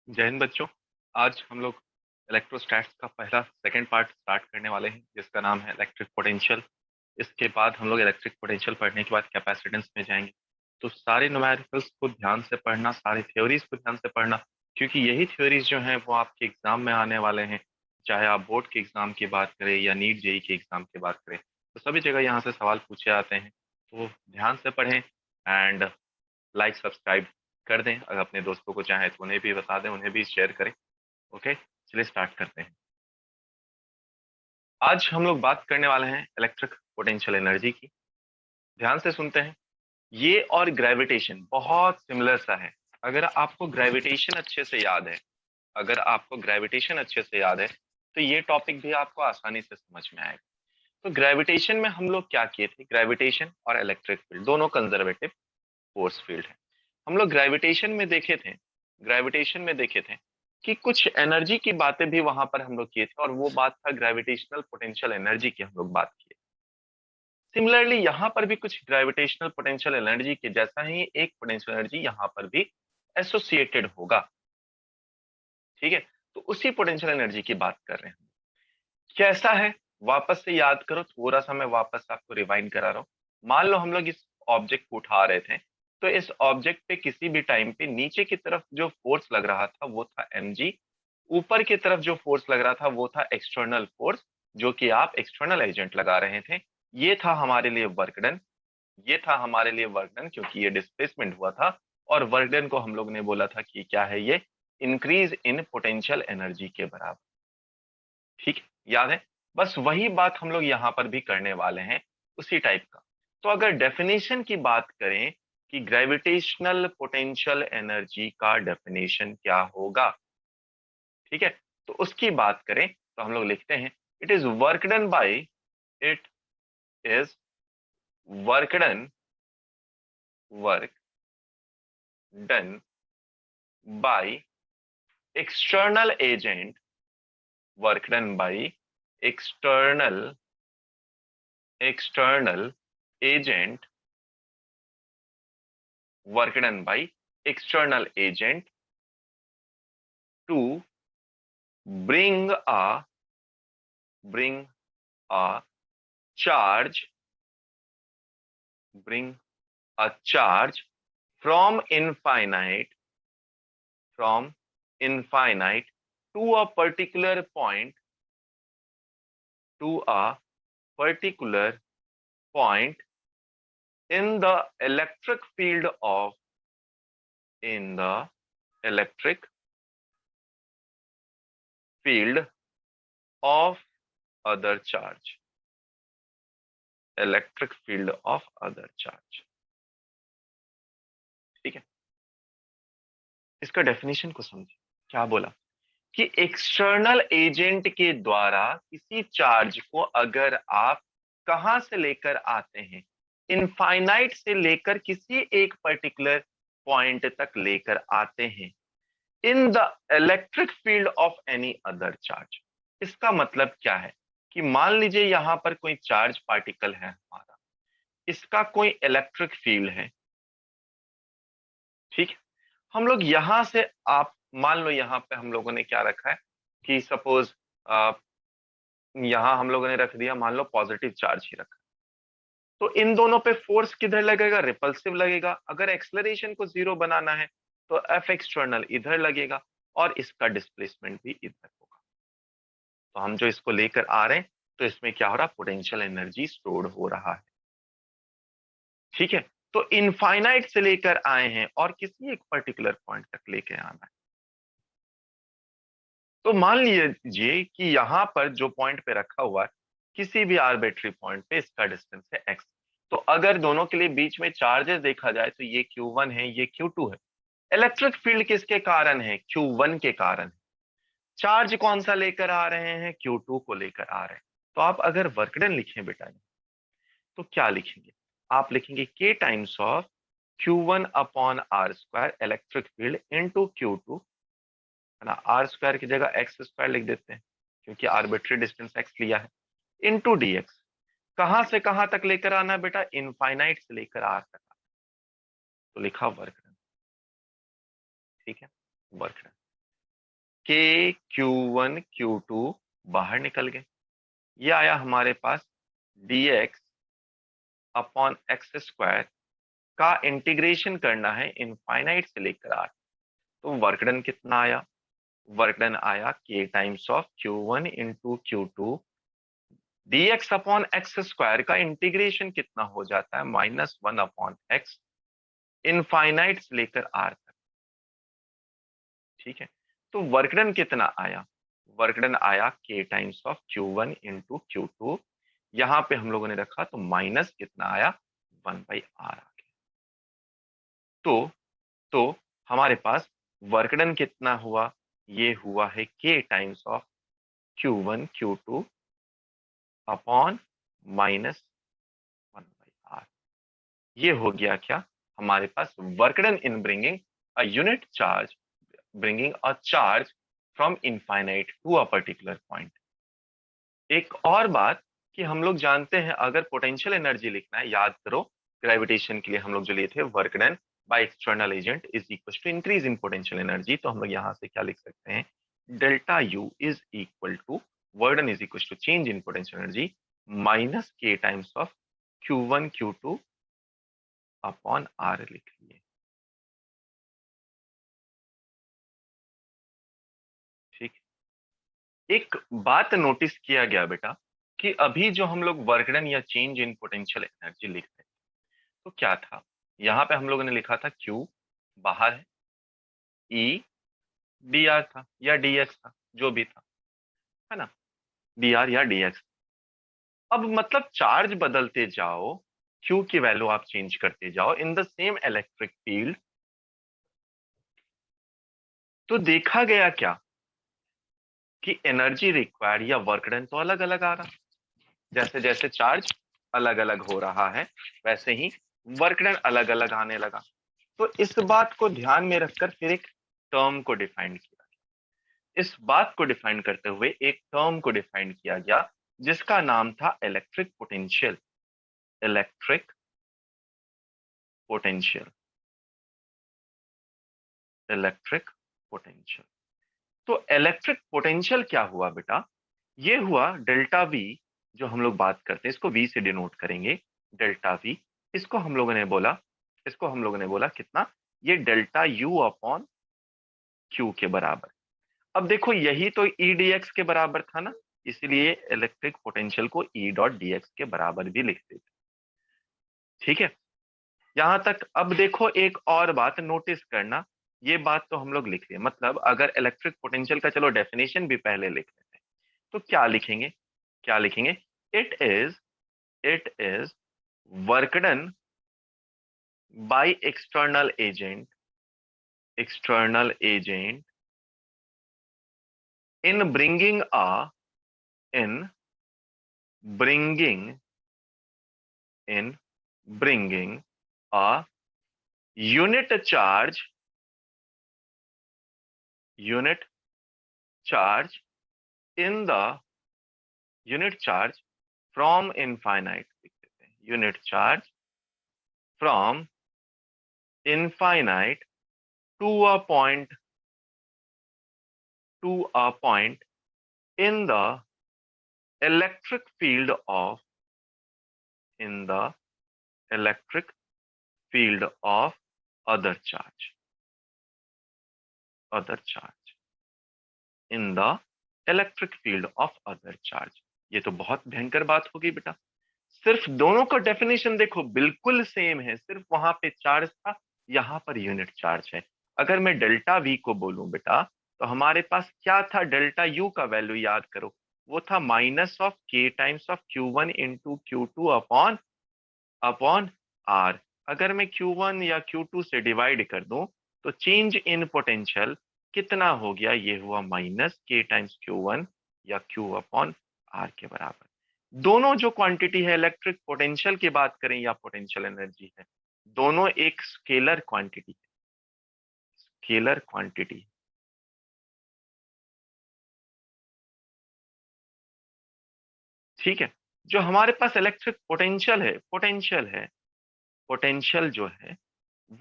जय हिंद बच्चों। आज हम लोग इलेक्ट्रोस्टैट्स का पहला सेकंड पार्ट स्टार्ट करने वाले हैं जिसका नाम है इलेक्ट्रिक पोटेंशियल। इसके बाद हम लोग इलेक्ट्रिक पोटेंशियल पढ़ने के बाद कैपेसिटेंस में जाएंगे। तो सारे न्यूमेरिकल्स को ध्यान से पढ़ना, सारी थ्योरीज को ध्यान से पढ़ना, क्योंकि यही थ्योरीज जो हैं वो आपके एग्जाम में आने वाले हैं। चाहे आप बोर्ड के एग्जाम की बात करें या नीट जेई के एग्जाम की बात करें, तो सभी जगह यहाँ से सवाल पूछे आते हैं। तो ध्यान से पढ़ें एंड लाइक सब्सक्राइब कर दें। अगर अपने दोस्तों को चाहे तो उन्हें भी बता दें, उन्हें भी शेयर करें। ओके, चलिए स्टार्ट करते हैं। आज हम लोग बात करने वाले हैं इलेक्ट्रिक पोटेंशियल एनर्जी की। ध्यान से सुनते हैं। ये और ग्रेविटेशन बहुत सिमिलर सा है। अगर आपको ग्रेविटेशन अच्छे से याद है, अगर आपको ग्रेविटेशन अच्छे से याद है, तो ये टॉपिक भी आपको आसानी से समझ में आएगा। तो ग्रेविटेशन में हम लोग क्या किए थे, ग्रेविटेशन और इलेक्ट्रिक फील्ड दोनों कंजर्वेटिव फोर्स फील्ड है। हम लोग ग्रेविटेशन में देखे थे कि कुछ एनर्जी की बातें भी वहां पर हम लोग किए थे, और वो बात था ग्रेविटेशनल पोटेंशियल एनर्जी की हम लोग बात किए। सिमिलरली यहाँ पर भी कुछ ग्रेविटेशनल पोटेंशियल एनर्जी के जैसा ही एक पोटेंशियल एनर्जी यहाँ पर भी एसोसिएटेड होगा। ठीक है, तो उसी पोटेंशियल एनर्जी की बात कर रहे हैं। कैसा है, वापस से याद करो, थोड़ा सा मैं वापस आपको रिवाइंड करा रहा हूँ। मान लो हम लोग इस ऑब्जेक्ट को उठा रहे थे, तो इस ऑब्जेक्ट पे किसी भी टाइम पे नीचे की तरफ जो फोर्स लग रहा था वो था mg, ऊपर की तरफ जो फोर्स लग रहा था वो था एक्सटर्नल फोर्स, जो कि आप एक्सटर्नल एजेंट लगा रहे थे। ये था हमारे लिए वर्क डन, ये था हमारे लिए वर्क डन, क्योंकि ये डिस्प्लेसमेंट हुआ था। और वर्क डन को हम लोग ने बोला था कि क्या है, ये इंक्रीज इन पोटेंशियल एनर्जी के बराबर। ठीक है, याद है। बस वही बात हम लोग यहाँ पर भी करने वाले हैं, उसी टाइप का। तो अगर डेफिनेशन की बात करें कि ग्रेविटेशनल पोटेंशियल एनर्जी का डेफिनेशन क्या होगा, ठीक है, तो उसकी बात करें तो हम लोग लिखते हैं it is work done bye, it is work done, work done by external agent, work done by external external agent, work done by external agent to bring a bring a charge, bring a charge from infinite, from infinite to a particular point, to a particular point in the electric field of, in the electric field of other charge, electric field of other charge। ठीक है, इसका definition को समझिए। क्या बोला कि external agent के द्वारा किसी चार्ज को अगर आप कहां से लेकर आते हैं, इनफाइनाइट से लेकर किसी एक पर्टिकुलर पॉइंट तक लेकर आते हैं, in the electric field of any other charge. इसका मतलब क्या है कि मान लीजिए यहां पर कोई चार्ज पार्टिकल है हमारा, इसका कोई इलेक्ट्रिक फील्ड है। ठीक है, हम लोग यहां से, आप मान लो यहां पे हम लोगों ने क्या रखा है कि सपोज यहां हम लोगों ने रख दिया, मान लो पॉजिटिव चार्ज ही रखा, तो इन दोनों पे फोर्स किधर लगेगा, रिपल्सिव लगेगा। अगर एक्सलरेशन को जीरो बनाना है तो एफ एक्सटर्नल इधर लगेगा और इसका डिस्प्लेसमेंट भी इधर होगा। तो हम जो इसको लेकर आ रहे हैं, तो इसमें क्या हो रहा है, पोटेंशियल एनर्जी स्टोर्ड हो रहा है। ठीक है, तो इनफाइनाइट से लेकर आए हैं और किसी एक पर्टिकुलर पॉइंट तक लेके आना है। तो मान लीजिए कि यहां पर जो पॉइंट पे रखा हुआ है, किसी भी आर्बिट्री पॉइंट पे इसका डिस्टेंस है x। तो अगर दोनों के लिए बीच में चार्जेस देखा जाए तो ये q1 है, ये q2 है। इलेक्ट्रिक फील्ड किसके कारण है, q1 के कारण। चार्ज कौन सा लेकर आ रहे हैं, q2 को लेकर आ रहे हैं। तो आप अगर वर्क डन लिखें बेटा, तो क्या लिखेंगे, आप लिखेंगे k times of q1 upon are square electric field into q2, है ना। आर स्क्वायर की जगह एक्स स्क्वायर लिख देते हैं, क्योंकि आर्बिट्री डिस्टेंस एक्स लिया है, इनटू डीएक्स। कहां से कहां तक लेकर आना है बेटा, इनफाइनाइट से लेकर आर तक। तो लिखा वर्क डन। ठीक है, वर्क डन। के Q1 Q2 बाहर निकल गए। ये आया हमारे पास dx अपॉन एक्स स्क्वायर का इंटीग्रेशन करना है इनफाइनाइट से लेकर आर। तो वर्क डन कितना आया? वर्क डन आया k times of Q1 into Q2 dx upon x square का इंटीग्रेशन कितना हो जाता है? -1 अपॉन एक्स इनफाइनाइट से लेकर आर तक। ठीक है, तो वर्क डन कितना आया? वर्क डन आया k times of Q1 into Q2। यहां पे हम लोगों ने रखा तो माइनस कितना आया? 1/r आ गया। तो हमारे पास वर्क डन कितना हुआ? ये हुआ है k times of Q1 Q2 upon -1/r। ये हो गया क्या? हमारे पास work done in bringing a unit charge, bringing a charge from infinite to a particular point। एक और बात कि हम लोग जानते हैं अगर पोटेंशियल एनर्जी लिखना है, याद करो ग्रेविटेशन के लिए हम लोग जो लिए थे work done by external agent is equal to increase in potential energy. तो हम लोग यहां से क्या लिख सकते हैं? Delta U is equal to work done is equal to change in potential energy minus K times of Q1 Q2 upon R लिख लिए। ठीक, एक बात नोटिस किया गया बेटा कि अभी जो हम लोग वर्क डन या चेंज इन पोटेंशियल एनर्जी लिख रहे हैं तो क्या था? यहाँ पे हम लोगों ने लिखा था Q बाहर है, E dr था या dx था, जो भी था, है ना, dr या dx। अब मतलब चार्ज बदलते जाओ, Q की वैल्यू आप चेंज करते जाओ in the same electric field, तो देखा गया क्या कि एनर्जी रिक्वायर्ड या वर्क डन तो अलग अलग आ रहा। जैसे जैसे चार्ज अलग अलग हो रहा है वैसे ही वर्क डन अलग अलग आने लगा। तो इस बात को ध्यान में रखकर फिर एक टर्म को डिफाइन किया। इस बात को डिफाइन करते हुए एक टर्म को डिफाइन किया गया जिसका नाम था electric potential. Electric potential, electric potential. तो इलेक्ट्रिक पोटेंशियल क्या हुआ बेटा? ये हुआ डेल्टा वी, जो हम लोग बात करते हैं इसको वी से डिनोट करेंगे, डेल्टा वी। इसको हम लोगों ने बोला, इसको हम लोगों ने बोला कितना? ये डेल्टा यू अपॉन क्यू के बराबर। अब देखो यही तो ई डी एक्स के बराबर था ना, इसलिए इलेक्ट्रिक पोटेंशियल को ई डॉट डी एक्स के बराबर भी लिखते थे। ठीक है, यहां तक। अब देखो एक और बात नोटिस करना, ये बात तो हम लोग लिख लिए, मतलब अगर इलेक्ट्रिक पोटेंशियल का चलो डेफिनेशन भी पहले लिख लेते हैं तो क्या लिखेंगे? क्या लिखेंगे? It is work done by external agent in bringing a in bringing in bringing a unit unit charge in the unit charge from infinite, unit charge from infinite to a point, in the electric field of, in the electric field of other charge, other charge, in the electric field of other charge। ये तो बहुत भयंकर बात होगी बेटा। सिर्फ दोनों का डेफिनेशन देखो बिल्कुल सेम है, सिर्फ वहां पे चार्ज था, यहाँ पर यूनिट चार्ज है। अगर मैं डेल्टा वी को बोलूं बेटा तो हमारे पास क्या था? डेल्टा यू का वैल्यू याद करो, वो था minus of k times of Q1 into Q2 upon upon r. अगर मैं Q1 या Q2 से डिवाइड कर दूं तो चेंज इन पोटेंशियल कितना हो गया? ये हुआ माइनस के टाइम्स Q1 या Q अपॉन आर के बराबर। दोनों जो क्वांटिटी है, इलेक्ट्रिक पोटेंशियल की बात करें या पोटेंशियल एनर्जी है, दोनों एक स्केलर क्वांटिटी, स्केलर क्वांटिटी। ठीक है, जो हमारे पास इलेक्ट्रिक पोटेंशियल है, पोटेंशियल जो है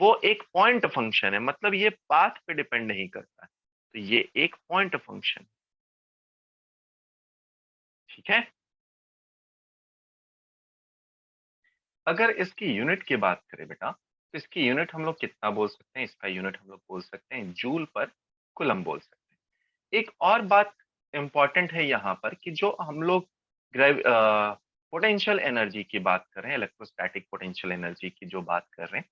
वो एक पॉइंट फंक्शन है, मतलब ये पाथ पे डिपेंड नहीं करता है। तो ये एक पॉइंट फंक्शन, ठीक है। अगर इसकी यूनिट की बात करें बेटा, तो इसकी यूनिट हम लोग कितना बोल सकते हैं, इसका यूनिट हम लोग बोल सकते हैं जूल पर कूलम बोल सकते हैं। एक और बात इंपॉर्टेंट है यहाँ पर कि जो हम लोग पोटेंशियल एनर्जी की बात कर रहे हैं, इलेक्ट्रोस्टैटिक पोटेंशियल एनर्जी की जो बात कर रहे हैं,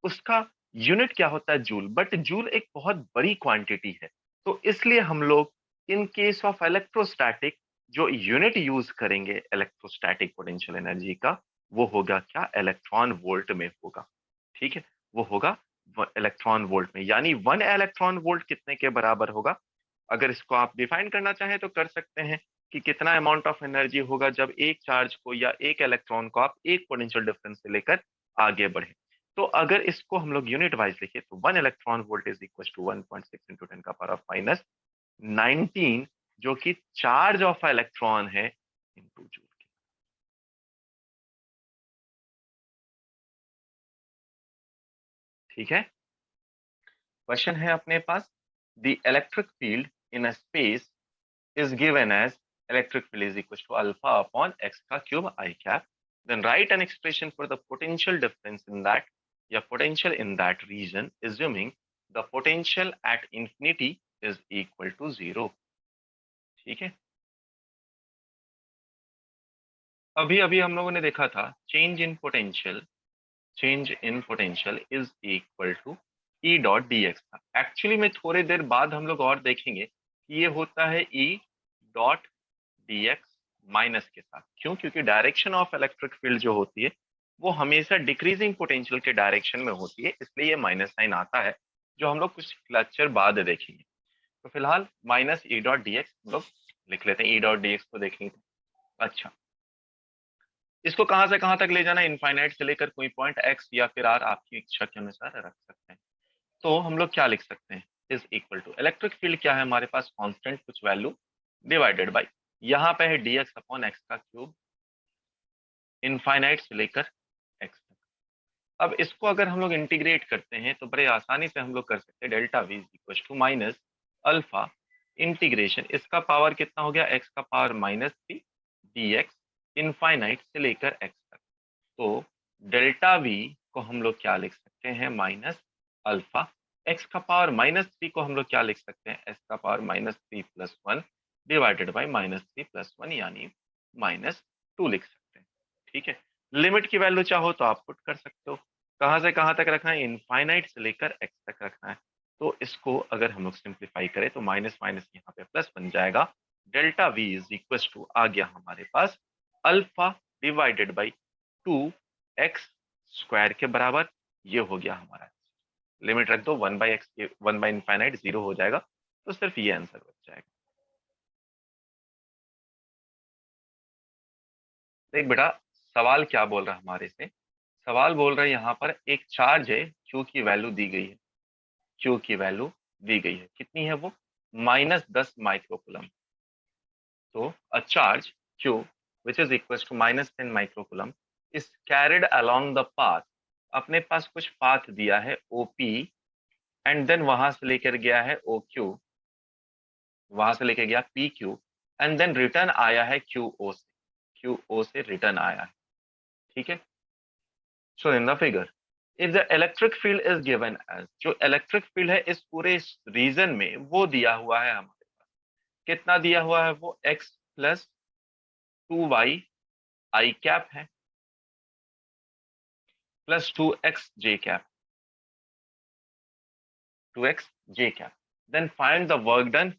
उसका यूनिट क्या होता है, जूल। बट जूल एक बहुत बड़ी क्वांटिटी है, तो इसलिए हम लोग इन केस ऑफ इलेक्ट्रोस्टैटिक जो यूनिट यूज करेंगे इलेक्ट्रोस्टैटिक पोटेंशियल एनर्जी का, वो होगा क्या, इलेक्ट्रॉन वोल्ट में होगा, ठीक है। वो होगा इलेक्ट्रॉन वोल्ट में, यानी 1 इलेक्ट्रॉन वोल्ट कितने के बराबर होगा। अगर इसको आप डिफाइन करना चाहें तो कर सकते हैं कि कितना अमाउंट ऑफ एनर्जी होगा जब एक चार्ज को या एक इलेक्ट्रॉन को आप एक पोटेंशियल डिफरेंस से लेकर आगे बढ़े। तो अगर इसको हम लोग यूनिट वाइज लिखे तो 1 electron volt is equal to 1.6 into 10 का पावर ऑफ माइनस 19, जो कि चार्ज ऑफ इलेक्ट्रॉन है इंटू जूल। ठीक है। क्वेश्चन है अपने पास, the electric field in a space is given as electric field is equal to alpha upon x का cube I cap. Then write an expression for the potential difference in that या potential in that region, assuming the potential at infinity is equal to 0. ठीक है। अभी अभी हम लोगों ने देखा था change in potential is equal to E dot d x था। एक्चुअली में थोड़ी देर बाद हम लोग और देखेंगे कि ये होता है ई डॉट dx माइनस के साथ। क्यों? क्योंकि डायरेक्शन ऑफ इलेक्ट्रिक फील्ड जो होती है वो हमेशा डिक्रीजिंग पोटेंशियल के डायरेक्शन में होती है, इसलिए ये माइनस साइन आता है, जो हम लोग कुछ लेक्चर बाद देखेंगे। तो फिलहाल माइनस ई डॉट डी एक्स हम लोग लिख लेते हैं, ई डॉट डी एक्स को देखेंगे। अच्छा, इसको कहां से कहां तक ले जाना, इनफाइनाइट से लेकर कोई पॉइंट एक्स या फिर आर, आपकी इच्छा के अनुसार रख सकते हैं। तो हम लोग क्या लिख सकते हैं, is equal to electric field क्या है हमारे पास, कांस्टेंट कुछ वैल्यू डिवाइडेड बाई, यहाँ पे है dx अपॉन एक्स का क्यूब, इनफाइनाइट से लेकर एक्स तक। अब इसको अगर हम लोग इंटीग्रेट करते हैं तो बड़े आसानी से हम लोग कर सकते हैं, delta V is equal to minus alpha integration, इसका पावर कितना हो गया, एक्स का power minus three d x infinite से लेकर एक्स तक। तो डेल्टा वी को हम लोग क्या लिख सकते हैं, माइनस अल्फा, एक्स का पावर माइनस थ्री को हम लोग क्या लिख सकते हैं, एक्स का power minus three plus one divided by minus three plus one, यानी माइनस टू लिख सकते हैं। ठीक है। लिमिट की वैल्यू चाहो तो आप पुट कर सकते हो, कहां से कहां तक रखना है, इनफाइनाइट से लेकर एक्स तक रखना है। तो इसको अगर हम लोग सिंप्लीफाई करें तो माइनस माइनस यहाँ पे प्लस बन जाएगा, delta V is equal to आ गया हमारे पास alpha divided by two X square के बराबर। ये हो गया हमारा, लिमिट रख दो, one by X, one by infinite zero हो जाएगा, तो सिर्फ ये आंसर बच जाएगा। देख बेटा, सवाल क्या बोल रहा है हमारे से, सवाल बोल रहा है यहाँ पर एक चार्ज है, क्यू की वैल्यू दी गई है, क्यू की वैल्यू दी गई है, कितनी है वो, -10 माइक्रोकुलम। तो a charge q which is equal to -10 microcoulomb is carried along the path, अपने पास कुछ पाथ दिया है ओपी, एंड देन वहां से लेकर गया है ओ क्यू, वहां से लेकर गया P Q, and then return आया है क्यू ओ से, क्यू ओ से रिटर्न आया है। ठीक है। So in the figure if the electric field is given as, जो इलेक्ट्रिक फील्ड है इस पूरे रीजन में वो दिया हुआ है हमारे पास, कितना दिया हुआ है वो, x plus two y i cap है plus two x j cap, two x j cap. Then find the work done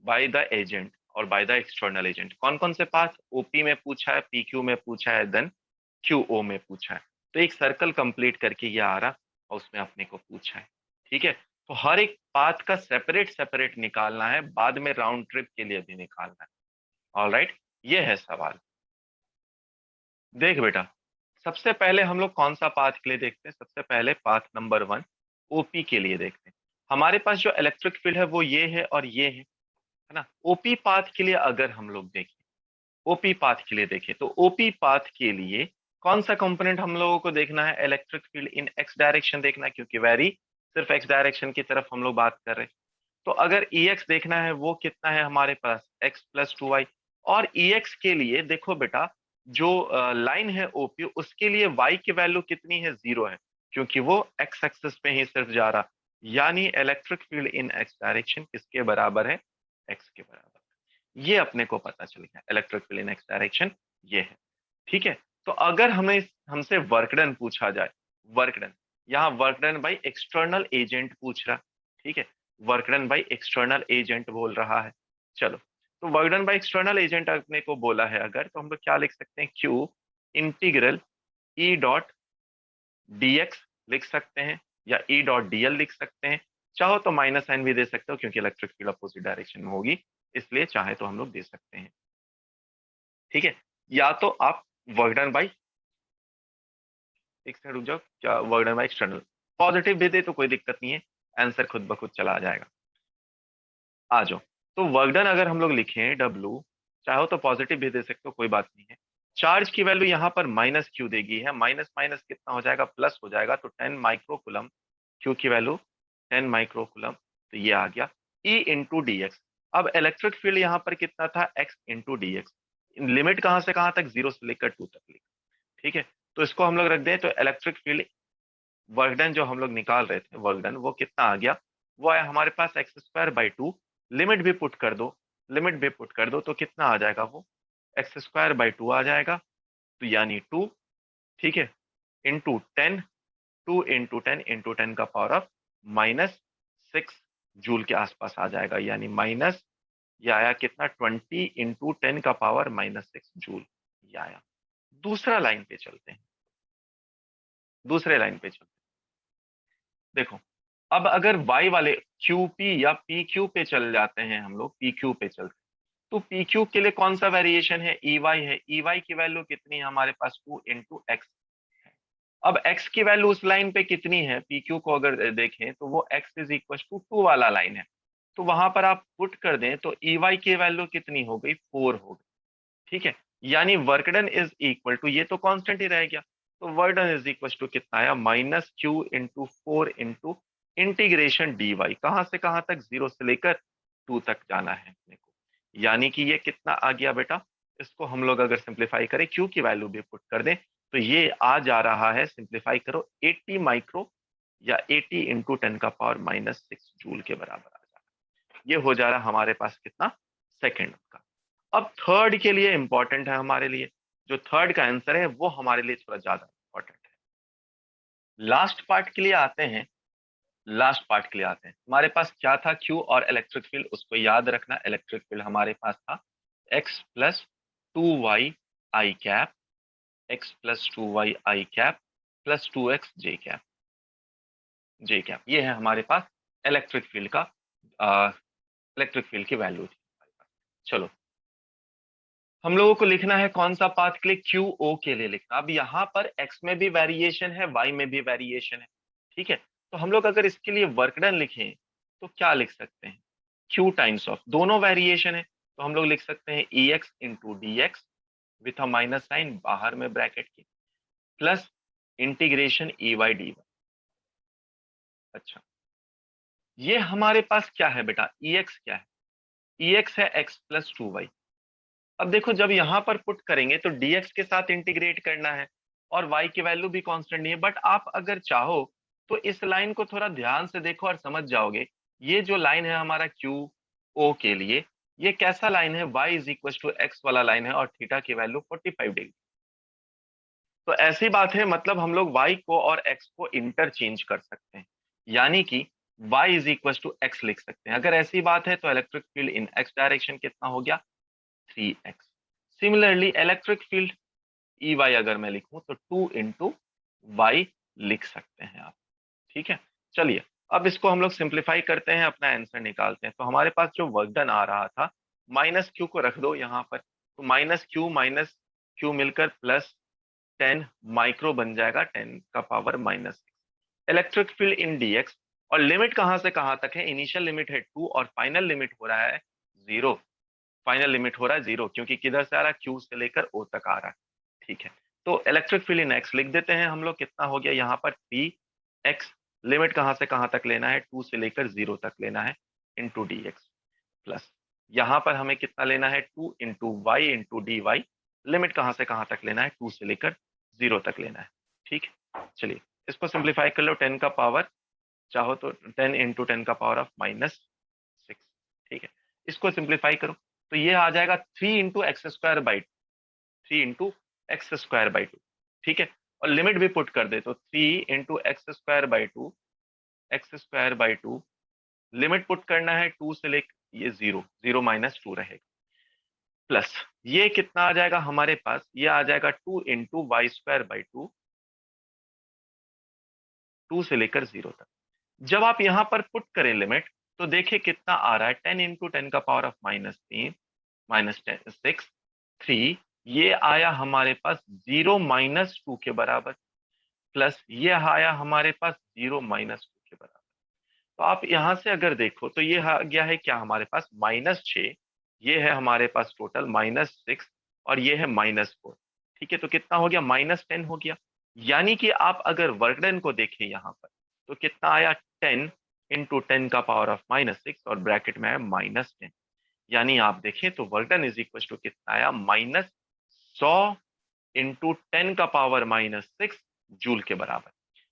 by the agent और बाय द एक्सटर्नल एजेंट। कौन कौन से पाथ, ओपी में पूछा है, पीक्यू में पूछा है, देन क्यूओ में पूछा है। तो एक सर्कल कंप्लीट करके ये आ रहा और उसमें अपने को पूछा है। ठीक है। तो हर एक पाथ का सेपरेट सेपरेट निकालना है, बाद में राउंड ट्रिप के लिए भी निकालना है। ऑलराइट, ये है सवाल। देख बेटा, सबसे पहले हम लोग कौन सा पाथ के लिए देखते हैं, सबसे पहले पाथ नंबर 1 ओपी के लिए देखते हैं। हमारे पास जो इलेक्ट्रिक फील्ड है वो ये है और ये है ना। ओपी पाथ के लिए अगर हम लोग देखें, ओपी पाथ के लिए देखें तो ओपी पाथ के लिए कौन सा कंपोनेंट हम लोगों को देखना है, इलेक्ट्रिक फील्ड इन एक्स डायरेक्शन देखना है, क्योंकि वेरी सिर्फ एक्स डायरेक्शन की तरफ हम लोग बात कर रहे हैं। तो अगर EX देखना है वो कितना है हमारे पास x प्लस 2y, और EX के लिए देखो बेटा जो लाइन है OP उसके लिए y की वैल्यू कितनी है, 0 है, क्योंकि वो x एक्सिस पे ही सिर्फ जा रहा, यानी electric field in x direction किसके बराबर है, x के बराबर। ये अपने को पता चल गया, electric field in x direction ये है। ठीक है, तो अगर हमें हमसे वर्क डन पूछा जाए, वर्क डन, यहाँ work done by external agent पूछ रहा, ठीक है, work done by external agent बोल रहा है। चलो, तो work done by external agent अपने को बोला है अगर, तो हम लोग क्या लिख सकते हैं, Q integral E dot dx लिख सकते हैं, या ई डॉट dl लिख सकते हैं, चाहो तो माइनस साइन भी दे सकते हो क्योंकि इलेक्ट्रिक फील्ड अपोजिट डायरेक्शन में होगी, इसलिए चाहे तो हम लोग दे सकते हैं। ठीक है, या तो आप वर्क डन बाई, एक सेकंड रुक जाओ, क्या work done by external, positive भी दे तो कोई दिक्कत नहीं है, आंसर खुद ब खुद चला जाएगा। आ जाओ, तो वर्क डन अगर हम लोग लिखें W, चाहो तो पॉजिटिव भी दे सकते हो, कोई बात नहीं है। चार्ज की वैल्यू यहाँ पर माइनस क्यू देगी है, माइनस माइनस कितना हो जाएगा, प्लस हो जाएगा, तो 10 माइक्रोकुलम, क्यू की वैल्यू 10 माइक्रोकुलम, तो ये आ गया E इंटू डी एक्स। अब इलेक्ट्रिक फील्ड यहाँ पर कितना था, x into d x, limit कहाँ से कहाँ तक, 0 से लेकर 2 तक लेकर। ठीक है, तो इसको हम लोग रख दें, तो इलेक्ट्रिक फील्ड वर्क डन जो हम लोग निकाल रहे थे वर्क डन, वो कितना आ गया, वो है हमारे पास एक्स स्क्वायर बाई 2, लिमिट भी पुट कर दो, लिमिट भी पुट कर दो, तो कितना आ जाएगा, वो एक्स स्क्वायर बाई 2 आ जाएगा, तो यानी 2, ठीक है, इंटू 10, 2 इंटू 10 इंटू 10 का पावर ऑफ -6 जूल के आसपास आ जाएगा, यानी माइनस, ये आया कितना, 20 इंटू 10 का पावर -6 जूल, ये आया। दूसरा लाइन पे चलते हैं, दूसरे लाइन पे चलते हैं। देखो, अब अगर y वाले QP या PQ पे चल जाते हैं, हम लोग PQ पे चलते हैं, तो PQ के लिए कौन सा वेरिएशन है, EY है, EY की वैल्यू कितनी है हमारे पास, 2 इंटू एक्स। अब x की वैल्यू उस लाइन पे कितनी है, PQ को अगर देखें तो वो x इज इक्वल टू 2 वाला लाइन है, तो वहां पर आप पुट कर दें तो EY की वैल्यू कितनी हो गई, 4 हो गई। ठीक है, यानी work done is equal to, ये तो कांस्टेंट ही रह गया, तो work done is equal to कितना आया, -q into 4 into integration dy, कहां से कहां तक, 0 से लेकर 2 तक जाना है अपने को, यानी कि ये कितना आ गया बेटा, इसको हम लोग अगर सिंप्लीफाई करें, q की वैल्यू भी पुट कर दें, तो ये आ जा रहा है, सिंप्लीफाई करो, 80 माइक्रो या 80 इंटू 10 का पावर -6 जूल के बराबर आ जा रहा है। ये हो जा रहा है हमारे पास कितना, सेकेंड का। अब थर्ड के लिए इंपॉर्टेंट है हमारे लिए, जो थर्ड का आंसर है वो हमारे लिए थोड़ा ज्यादा इंपॉर्टेंट है। लास्ट पार्ट के लिए आते हैं, लास्ट पार्ट के लिए आते हैं, हमारे पास क्या था, क्यू और इलेक्ट्रिक फील्ड, उसको याद रखना, इलेक्ट्रिक फील्ड हमारे पास था x प्लस 2y आई कैप, x प्लस 2y आई कैप प्लस 2x जे कैप, जे कैप, ये है हमारे पास इलेक्ट्रिक फील्ड का, इलेक्ट्रिक फील्ड की वैल्यू थी हमारे पास। चलो, हम लोगों को लिखना है कौन सा पाथ के लिए, क्यू ओ के लिए लिखना। अब यहाँ पर x में भी वेरिएशन है, y में भी वेरिएशन है, ठीक है, तो हम लोग अगर इसके लिए वर्क डन लिखें तो क्या लिख सकते हैं, q टाइम्स ऑफ, दोनों वेरिएशन है, तो हम लोग लिख सकते हैं ex into d x with a minus sign बाहर में ब्रैकेट की, plus integration E y d y. अच्छा, ये हमारे पास क्या है बेटा, ex क्या है, ex है x प्लस 2y। अब देखो, जब यहां पर पुट करेंगे तो dx के साथ इंटीग्रेट करना है, और y की वैल्यू भी कांस्टेंट नहीं है, बट आप अगर चाहो तो इस लाइन को थोड़ा ध्यान से देखो और समझ जाओगे, ये जो लाइन है हमारा क्यू ओ के लिए, ये कैसा लाइन है, y is equal to x वाला लाइन है, और थीटा की वैल्यू 45 डिग्री। तो ऐसी बात है, मतलब हम लोग y को और x को इंटरचेंज कर सकते हैं, यानी कि y is equal to x लिख सकते हैं। अगर ऐसी बात है तो electric field in x direction कितना हो गया, 3x। Similarly electric field E y अगर मैं लिखूं तो 2 इंटू वाई लिख सकते हैं आप। ठीक है, चलिए, अब इसको हम लोग सिंप्लीफाई करते हैं, अपना आंसर निकालते हैं। तो हमारे पास जो वर्क डन आ रहा था, माइनस क्यू को रख दो यहाँ पर, तो माइनस क्यू मिलकर प्लस 10 माइक्रो बन जाएगा, 10 का power -6। Electric field in d x, और लिमिट कहां से कहां तक है, इनिशियल लिमिट है 2 और फाइनल लिमिट हो रहा है 0, फाइनल लिमिट हो रहा है 0, क्योंकि किधर से आ रहा है, क्यू से लेकर ओ तक आ रहा है। ठीक है, तो इलेक्ट्रिक फील्ड इन एक्स लिख देते हैं हम लोग, कितना हो गया यहाँ पर 3x, लिमिट कहां से कहां तक लेना है, 2 से लेकर 0 तक लेना है, इंटू डी एक्स प्लस यहाँ पर हमें कितना लेना है 2 into y into d y. Limit कहाँ से कहाँ तक लेना है 2 से लेकर 0 तक लेना है। ठीक है, चलिए इसको सिंप्लीफाई कर लो। 10 का पावर चाहो तो 10 इंटू 10 का पावर ऑफ -6। ठीक है, इसको सिंप्लीफाई करो तो ये आ जाएगा 3 into x square by 3 into x square by 2। ठीक है, और लिमिट भी पुट कर दे तो 3 into x square by 2 limit put करना है 2 से लेकर ये 0, 0 माइनस 2 रहेगा प्लस ये कितना आ जाएगा हमारे पास, ये आ जाएगा 2 इंटू वाई स्क्वायर बाई 2, 2 से लेकर 0 तक। जब आप यहां पर पुट करें लिमिट तो देखिए कितना आ रहा है 10 इंटू 10 का पावर ऑफ -3 -6 3, ये आया हमारे पास 0 माइनस 2 के बराबर प्लस ये आया हमारे पास 0 माइनस 2 के बराबर। तो आप यहां से अगर देखो तो ये आ गया है क्या हमारे पास -6, ये है हमारे पास टोटल -6 और ये है -4। ठीक है, तो कितना हो गया -10 हो गया। यानी कि आप अगर वर्क डन को देखें यहाँ पर तो कितना आया 10 इंटू 10 का पावर ऑफ -6 और ब्रैकेट में आया -10। यानी आप देखें तो work done is equal to कितना आया -100 इंटू 10 का पावर -6 जूल के बराबर।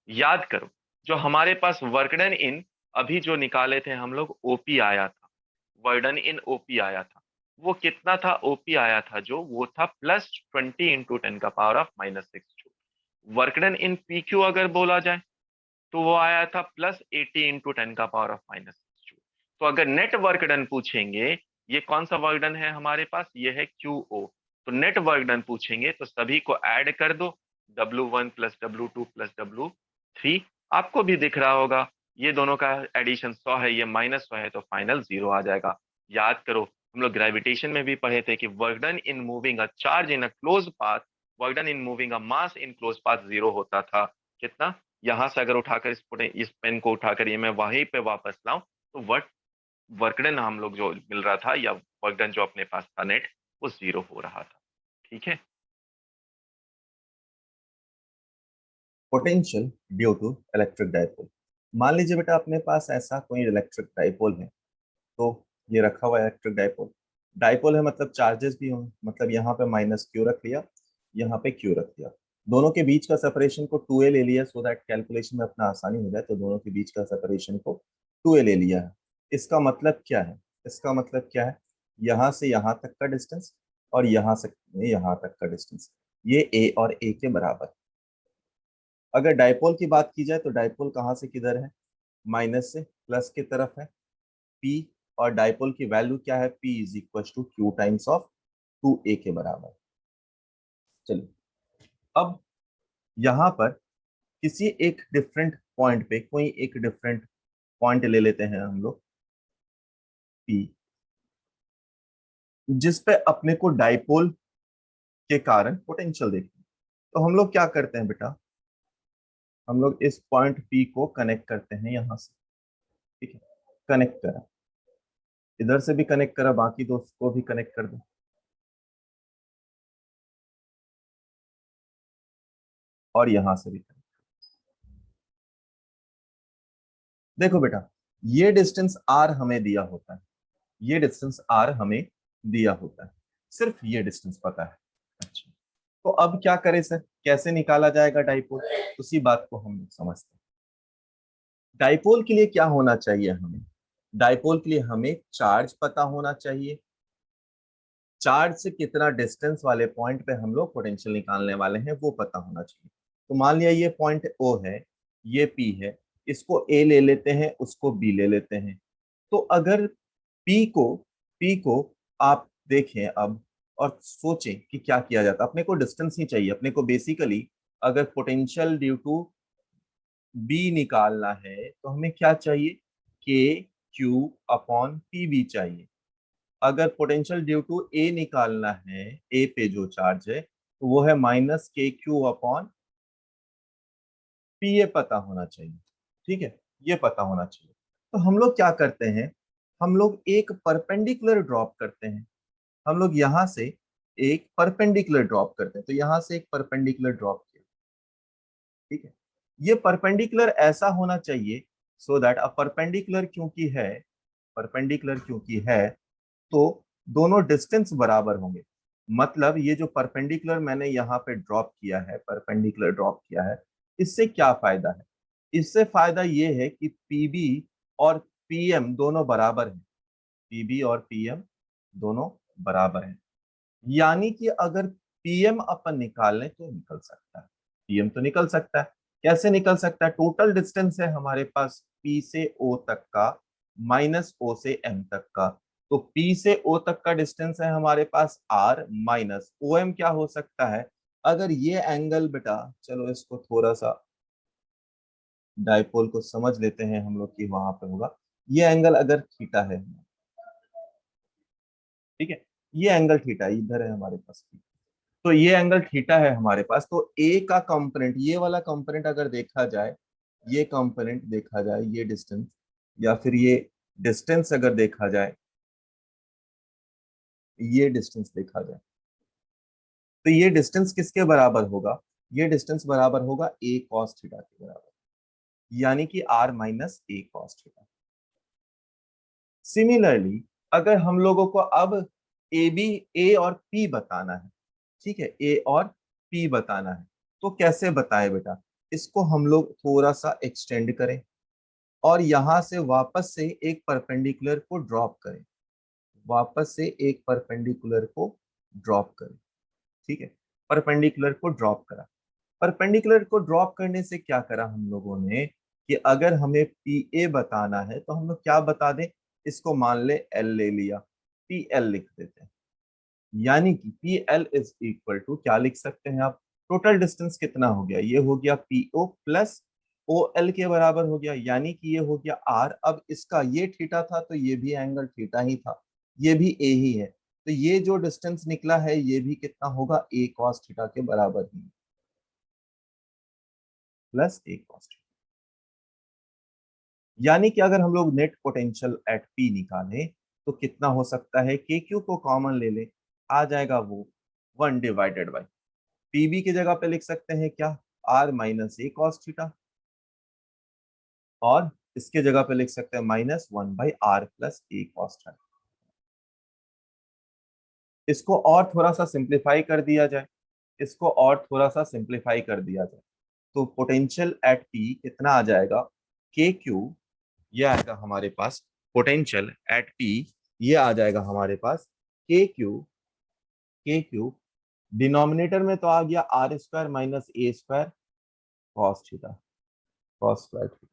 याद करो जो हमारे पास वर्क डन इन अभी जो निकाले थे हम लोग ओपी आया था, वर्क डन इन ओपी आया था, वो कितना था ओपी आया था जो वो था +20 इंटू 10 का power of -6 joule. Work done in PQ अगर बोला जाए तो वो आया था +80 इंटू 10 का पावर ऑफ -6 जूल। तो अगर नेट वर्क डन पूछेंगे, ये कौन सा वर्क डन है हमारे पास, ये है QO। तो नेट वर्क डन पूछेंगे तो सभी को ऐड कर दो, W1 plus W2 plus W3। आपको भी दिख रहा होगा ये दोनों का एडिशन 100 है, ये -100 है, तो फाइनल 0 आ जाएगा। याद करो हम लोग ग्रेविटेशन में भी पढ़े थे कि work done in moving a charge in a close path, work done in moving a mass in close path 0 होता था। कितना, यहां से अगर उठाकर इस पेन को उठाकर ये मैं वहीं पे वापस लाऊं तो वर्कडन हम लोग जो मिल रहा था या वर्कडन जो अपने पास था नेट, वो 0 हो रहा था। ठीक है, potential due to electric dipole. मान लीजिए बेटा अपने पास ऐसा कोई इलेक्ट्रिक डाइपोल है, तो ये रखा हुआ इलेक्ट्रिक डाइपोल, डाइपोल है मतलब चार्जेस भी हों, मतलब यहाँ पे -q रख लिया, यहाँ पे q रख लिया, दोनों के बीच का सेपरेशन को 2a ले लिया सो दैट कैलकुलेशन में अपना आसानी हो जाए, तो दोनों के बीच का सेपरेशन को 2a ले लिया है। इसका मतलब क्या है, इसका मतलब क्या है, यहाँ से यहाँ तक का डिस्टेंस और यहाँ से यहाँ तक का डिस्टेंस, ये a और a के बराबर। अगर डाइपोल की बात की जाए तो डाइपोल कहाँ से किधर है, माइनस से प्लस की तरफ है, P, और डाइपोल की वैल्यू क्या है, P is equal to q times of 2a के बराबर। चलिए अब यहाँ पर किसी एक डिफरेंट पॉइंट पे कोई एक डिफरेंट पॉइंट ले लेते हैं हम लोग P, जिस पे अपने को डाइपोल के कारण पोटेंशियल देखना है। तो हम लोग क्या करते हैं बेटा, हम लोग इस पॉइंट P को कनेक्ट करते हैं यहाँ से। ठीक है, कनेक्ट करा, इधर से भी कनेक्ट करा, बाकी दोस्त को भी कनेक्ट कर दो, और यहां से भी कनेक्ट। देखो बेटा ये डिस्टेंस r हमें दिया होता है, ये डिस्टेंस r हमें दिया होता है, सिर्फ ये डिस्टेंस पता है। अच्छा, तो अब क्या करें सर, कैसे निकाला जाएगा डाइपोल, उसी बात को हम समझते हैं। डाइपोल के लिए क्या होना चाहिए हमें, डाइपोल के लिए हमें चार्ज पता होना चाहिए, चार्ज से कितना डिस्टेंस वाले पॉइंट पे हम लोग पोटेंशियल निकालने वाले हैं वो पता होना चाहिए। तो मान लिया ये पॉइंट O है, ये P है, इसको A ले लेते हैं, उसको B ले लेते हैं। तो अगर P को आप देखें अब और सोचें कि क्या किया जाता, अपने को डिस्टेंस ही चाहिए, अपने को बेसिकली अगर पोटेंशियल ड्यू टू B निकालना है तो हमें क्या चाहिए, KQ/PB चाहिए। अगर पोटेंशियल ड्यू टू ए निकालना है, ए पे जो चार्ज है तो वो है -KQ/P, ये पता होना चाहिए। ठीक है, ये पता होना चाहिए। तो हम लोग क्या करते हैं, हम लोग एक परपेंडिकुलर ड्रॉप करते हैं, हम लोग यहां से एक परपेंडिकुलर ड्रॉप करते हैं, तो यहां से एक परपेंडिकुलर ड्रॉप किया। ठीक है, ये परपेंडिकुलर ऐसा होना चाहिए सो दैट, अब परपेंडिकुलर क्योंकि है परपेंडिकुलर क्योंकि है तो दोनों डिस्टेंस बराबर होंगे। मतलब ये जो परपेंडिकुलर मैंने यहाँ पे ड्रॉप किया है, परपेंडिकुलर ड्रॉप किया है, इससे क्या फायदा है? इससे फायदा ये है कि पीबी और पीएम दोनों बराबर हैं। पीबी और पीएम दोनों बराबर हैं। यानी कि अगर पीएम अपन निकालें तो निकल सकता है, पीएम तो निकल सकता है। कैसे निकल सकता है? टोटल डिस्टेंस है हमारे पास पी से ओ तक का माइनस ओ से एम तक का। तो पी से ओ तक का डिस्टेंस है हमारे पास आर माइनस ओ एम। क्या हो सकता है? अगर ये एंगल बेटा, चलो इसको थोड़ा सा डाइपोल को समझ लेते हैं हम लोग कि वहां पे होगा। ये एंगल अगर थीटा है, ठीक है, ये एंगल थीटा इधर है हमारे पास। तो ये एंगल थीटा है हमारे पास। तो ए का कंपोनेंट, ये वाला कंपोनेंट अगर देखा जाए, ये कंपोनेंट देखा जाए, ये डिस्टेंस या फिर ये डिस्टेंस अगर देखा जाए, ये डिस्टेंस देखा जाए, तो ये डिस्टेंस किसके बराबर होगा? ये डिस्टेंस बराबर होगा ए कॉस थीटा के बराबर, यानी कि आर माइनस ए कॉस थीटा। सिमिलरली अगर हम लोगों को अब ए बी, ए और पी बताना है, ठीक है, ए और पी बताना है, तो कैसे बताए बेटा? इसको हम लोग थोड़ा सा एक्सटेंड करें और यहां से वापस से एक परपेंडिकुलर को ड्रॉप करें, वापस से एक परपेंडिकुलर को ड्रॉप करें, ठीक है। परपेंडिकुलर को ड्रॉप करा। परपेंडिकुलर को ड्रॉप करने से क्या करा हम लोगों ने कि अगर हमें पी ए बताना है तो हम लोग क्या बता दें, इसको मान ले एल ले लिया, पी एल लिख देते हैं। यानी कि P L is equal to क्या लिख सकते हैं आप? टोटल डिस्टेंस कितना हो गया? ये हो गया P O plus O L के बराबर हो गया, यानी कि ये हो गया आर। अब इसका ये थीटा था तो ये भी एंगल थीटा ही था, ये भी ए ही है। तो ये जो डिस्टेंस निकला है ये भी कितना होगा? ए कॉस थीटा के बराबर ही, प्लस ए कॉस थीटा। यानी कि अगर हम लोग नेट पोटेंशियल एट पी निकालें तो कितना हो सकता है? के क्यू को कॉमन ले ले, आ जाएगा वो 1/, पीबी की जगह पे लिख सकते हैं क्या? आर माइनस ए कॉस थीटा, और इसके जगह पे लिख सकते हैं -1/r plus A cos theta. इसको और थोड़ा सा सिंप्लीफाई कर दिया जाए, इसको और थोड़ा सा सिंप्लीफाई कर दिया जाए तो पोटेंशियल एट पी कितना आ जाएगा? के क्यू, ये आएगा हमारे पास पोटेंशियल एट पी, ये आ जाएगा हमारे पास के क्यू, के क्यू डिनोमिनेटर में तो आ गया r square minus a square cos theta, cos square theta,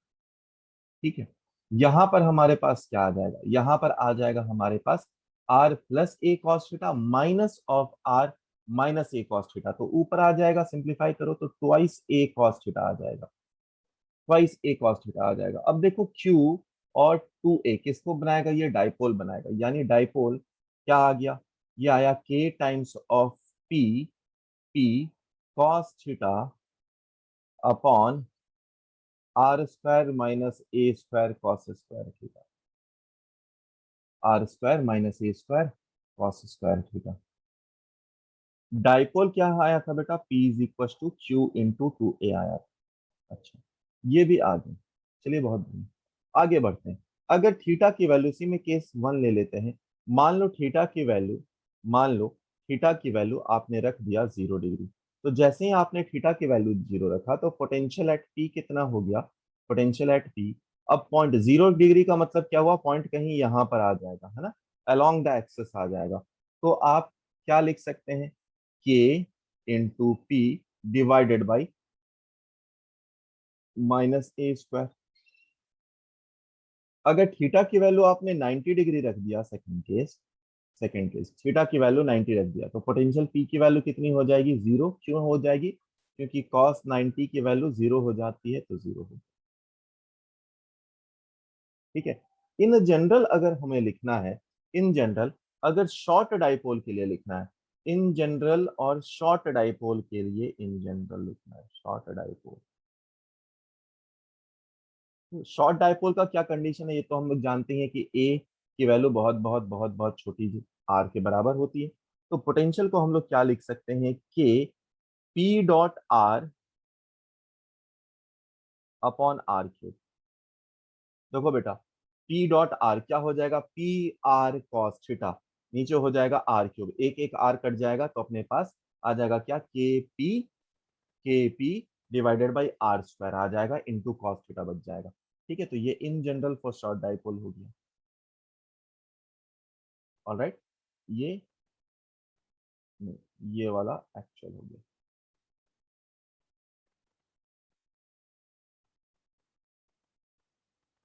ठीक है। यहां पर हमारे पास क्या आ जाएगा? यहां पर आ जाएगा हमारे पास R plus A cos theta minus of R minus A cos theta. तो ऊपर आ जाएगा, सिंप्लीफाई करो तो ट्वाइस ए कॉस थीटा आ जाएगा, ट्वाइस ए कॉस थीटा आ जाएगा। अब देखो क्यू और 2a किसको बनाएगा? ये डाइपोल बनाएगा, यानी डाइपोल क्या आ गया? ये आया k times of p, p cos theta upon are square minus a square cos square theta, r square minus a square cos square theta. Dipole क्या आया था बेटा? P is equal to q into 2a आया था। अच्छा, ये भी आ गया। चलिए बहुत बढ़िया, आगे बढ़ते हैं। अगर थीटा की वैल्यू, इसी में केस 1 ले लेते हैं। मान लो थीटा की वैल्यू, मान लो थीटा की वैल्यू आपने रख दिया 0 डिग्री। तो जैसे ही आपने थीटा की वैल्यू 0 रखा तो पोटेंशियल एट पी कितना हो गया? पोटेंशियल एट पी, अब पॉइंट 0 डिग्री का मतलब क्या हुआ? पॉइंट कहीं यहाँ पर आ जाएगा, है ना, अलोंग द एक्सिस आ जाएगा। तो आप क्या लिख सकते हैं? के into P divided by minus a square. अगर थीटा की वैल्यू आपने 90 डिग्री रख दिया, second case, second case theta की वैल्यू 90 रख दिया तो पोटेंशियल पी की वैल्यू कितनी हो जाएगी? 0। क्यों हो जाएगी? क्योंकि cos 90 की वैल्यू 0 हो जाती है, तो 0 हो, ठीक है। इन जनरल अगर हमें लिखना है, इन जनरल अगर शॉर्ट डाइपोल के लिए लिखना है, इन जनरल और शॉर्ट डाइपोल के लिए इन जनरल लिखना है, शॉर्ट डाइपोल। शॉर्ट डाइपोल का क्या कंडीशन है? ये तो हम लोग जानते हैं कि ए की वैल्यू बहुत बहुत बहुत बहुत छोटी आर के बराबर होती है। तो पोटेंशियल को हम लोग क्या लिख सकते हैं? K p dot r upon r cube. देखो बेटा, पी डॉट आर क्या हो जाएगा, पी आर कॉस थीटा, नीचे हो जाएगा आर क्यूब, एक एक आर कट जाएगा तो अपने पास आ जाएगा क्या, K P divided by R square आ जाएगा, इंटू कॉस थीटा बच जाएगा। ठीक है, तो ये in general for short dipole हो गया। ऑलराइट, ये नहीं, ये वाला एक्चुअल हो गया।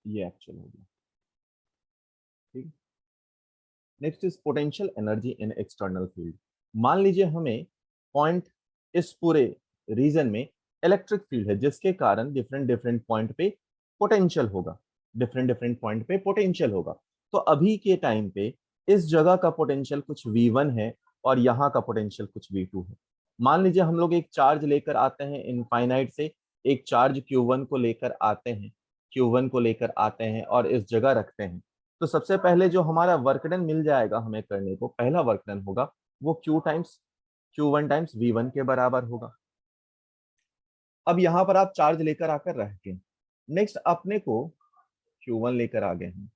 ये एक्चुअल हो गया। ठीक, next is potential energy in external field. मान लीजिए हमें पॉइंट, इस पूरे रीजन में इलेक्ट्रिक फील्ड है जिसके कारण डिफरेंट डिफरेंट पॉइंट पे पोटेंशियल होगा, डिफरेंट डिफरेंट पॉइंट पे पोटेंशियल होगा। तो अभी के टाइम पे इस जगह का पोटेंशियल कुछ V1 है और यहाँ का पोटेंशियल कुछ V2 है। मान लीजिए हम लोग एक चार्ज लेकर आते हैं इनफाइनाइट से, एक चार्ज Q1 को लेकर आते हैं, Q1 को लेकर आते हैं और इस जगह रखते हैं। तो सबसे पहले जो हमारा वर्क डन मिल जाएगा हमें करने को, पहला वर्क डन होगा वो Q1 टाइम्स V1 के बराबर होगा। अब यहाँ पर आप चार्ज लेकर आकर रख के नेक्स्ट अपने को Q1 लेकर आ गए हैं,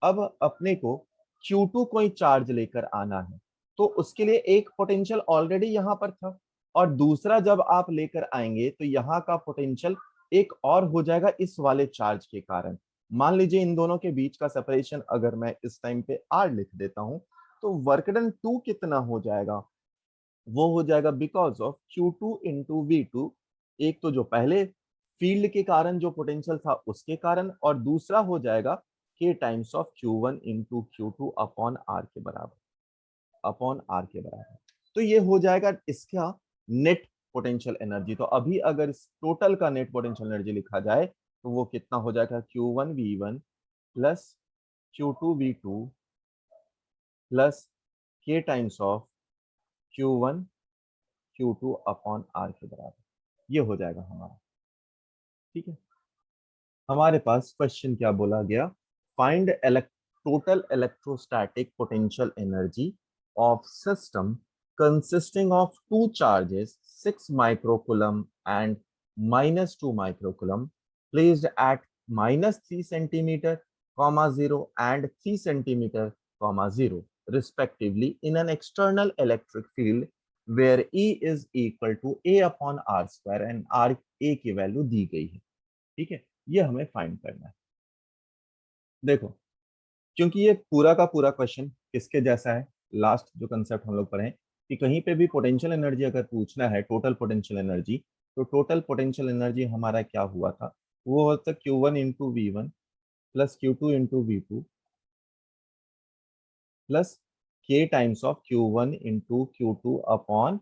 अब अपने को Q2 कोई चार्ज लेकर आना है, तो उसके लिए एक पोटेंशियल ऑलरेडी यहाँ पर था और दूसरा जब आप लेकर आएंगे तो यहाँ का पोटेंशियल एक और हो जाएगा इस वाले चार्ज के कारण। मान लीजिए इन दोनों के बीच का सेपरेशन अगर मैं इस टाइम पे R लिख देता हूं, तो वर्क डन 2 कितना हो जाएगा, वो हो जाएगा because of Q2 into V2, एक तो जो पहले फील्ड के कारण जो पोटेंशियल था उसके कारण, और दूसरा हो जाएगा K times of Q1 into Q2 upon R के बराबर, अपॉन R के बराबर। तो ये हो जाएगा इसका नेट पोटेंशियल एनर्जी। तो अभी अगर इस टोटल का नेट पोटेंशियल एनर्जी लिखा जाए तो वो कितना हो जाएगा, Q1 V1 plus Q2 V2 plus K times of Q1 Q2 upon R के बराबर, ये हो जाएगा हमारा। ठीक है, हमारे पास क्वेश्चन क्या बोला गया, find total electrostatic potential energy of system consisting of two charges 6 microcoulomb and -2 microcoulomb placed at -3 centimeter, 0 and 3 centimeter, 0 respectively in an external electric field where E is equal to A upon R square and R A की value दी गई है। ठीक है, ये हमें find करना है। देखो, क्योंकि ये पूरा का पूरा क्वेश्चन किसके जैसा है, लास्ट जो कंसेप्ट हम लोग पढ़े कि कहीं पे भी पोटेंशियल एनर्जी अगर पूछना है, टोटल पोटेंशियल एनर्जी, तो टोटल पोटेंशियल एनर्जी हमारा क्या हुआ था, वो होता Q1 into V1 plus Q2 into V2 plus K times of Q1 into Q2 upon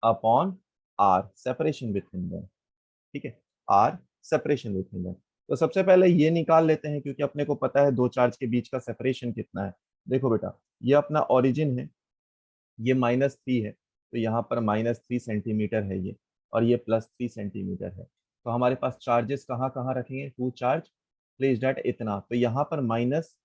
upon R separation between them. ठीक है, R सेपरेशन बिटवीन देम। तो सबसे पहले ये निकाल लेते हैं क्योंकि अपने को पता है दो चार्ज के बीच का सेपरेशन कितना है। देखो बेटा, ये अपना ओरिजिन है, ये -3 है, तो यहाँ पर -3 सेंटीमीटर है ये, और ये +3 सेंटीमीटर है। तो हमारे पास चार्जेस कहाँ कहाँ रखेंगे, टू चार्ज प्लेस्ड एट इतना, तो यहाँ पर माइनस,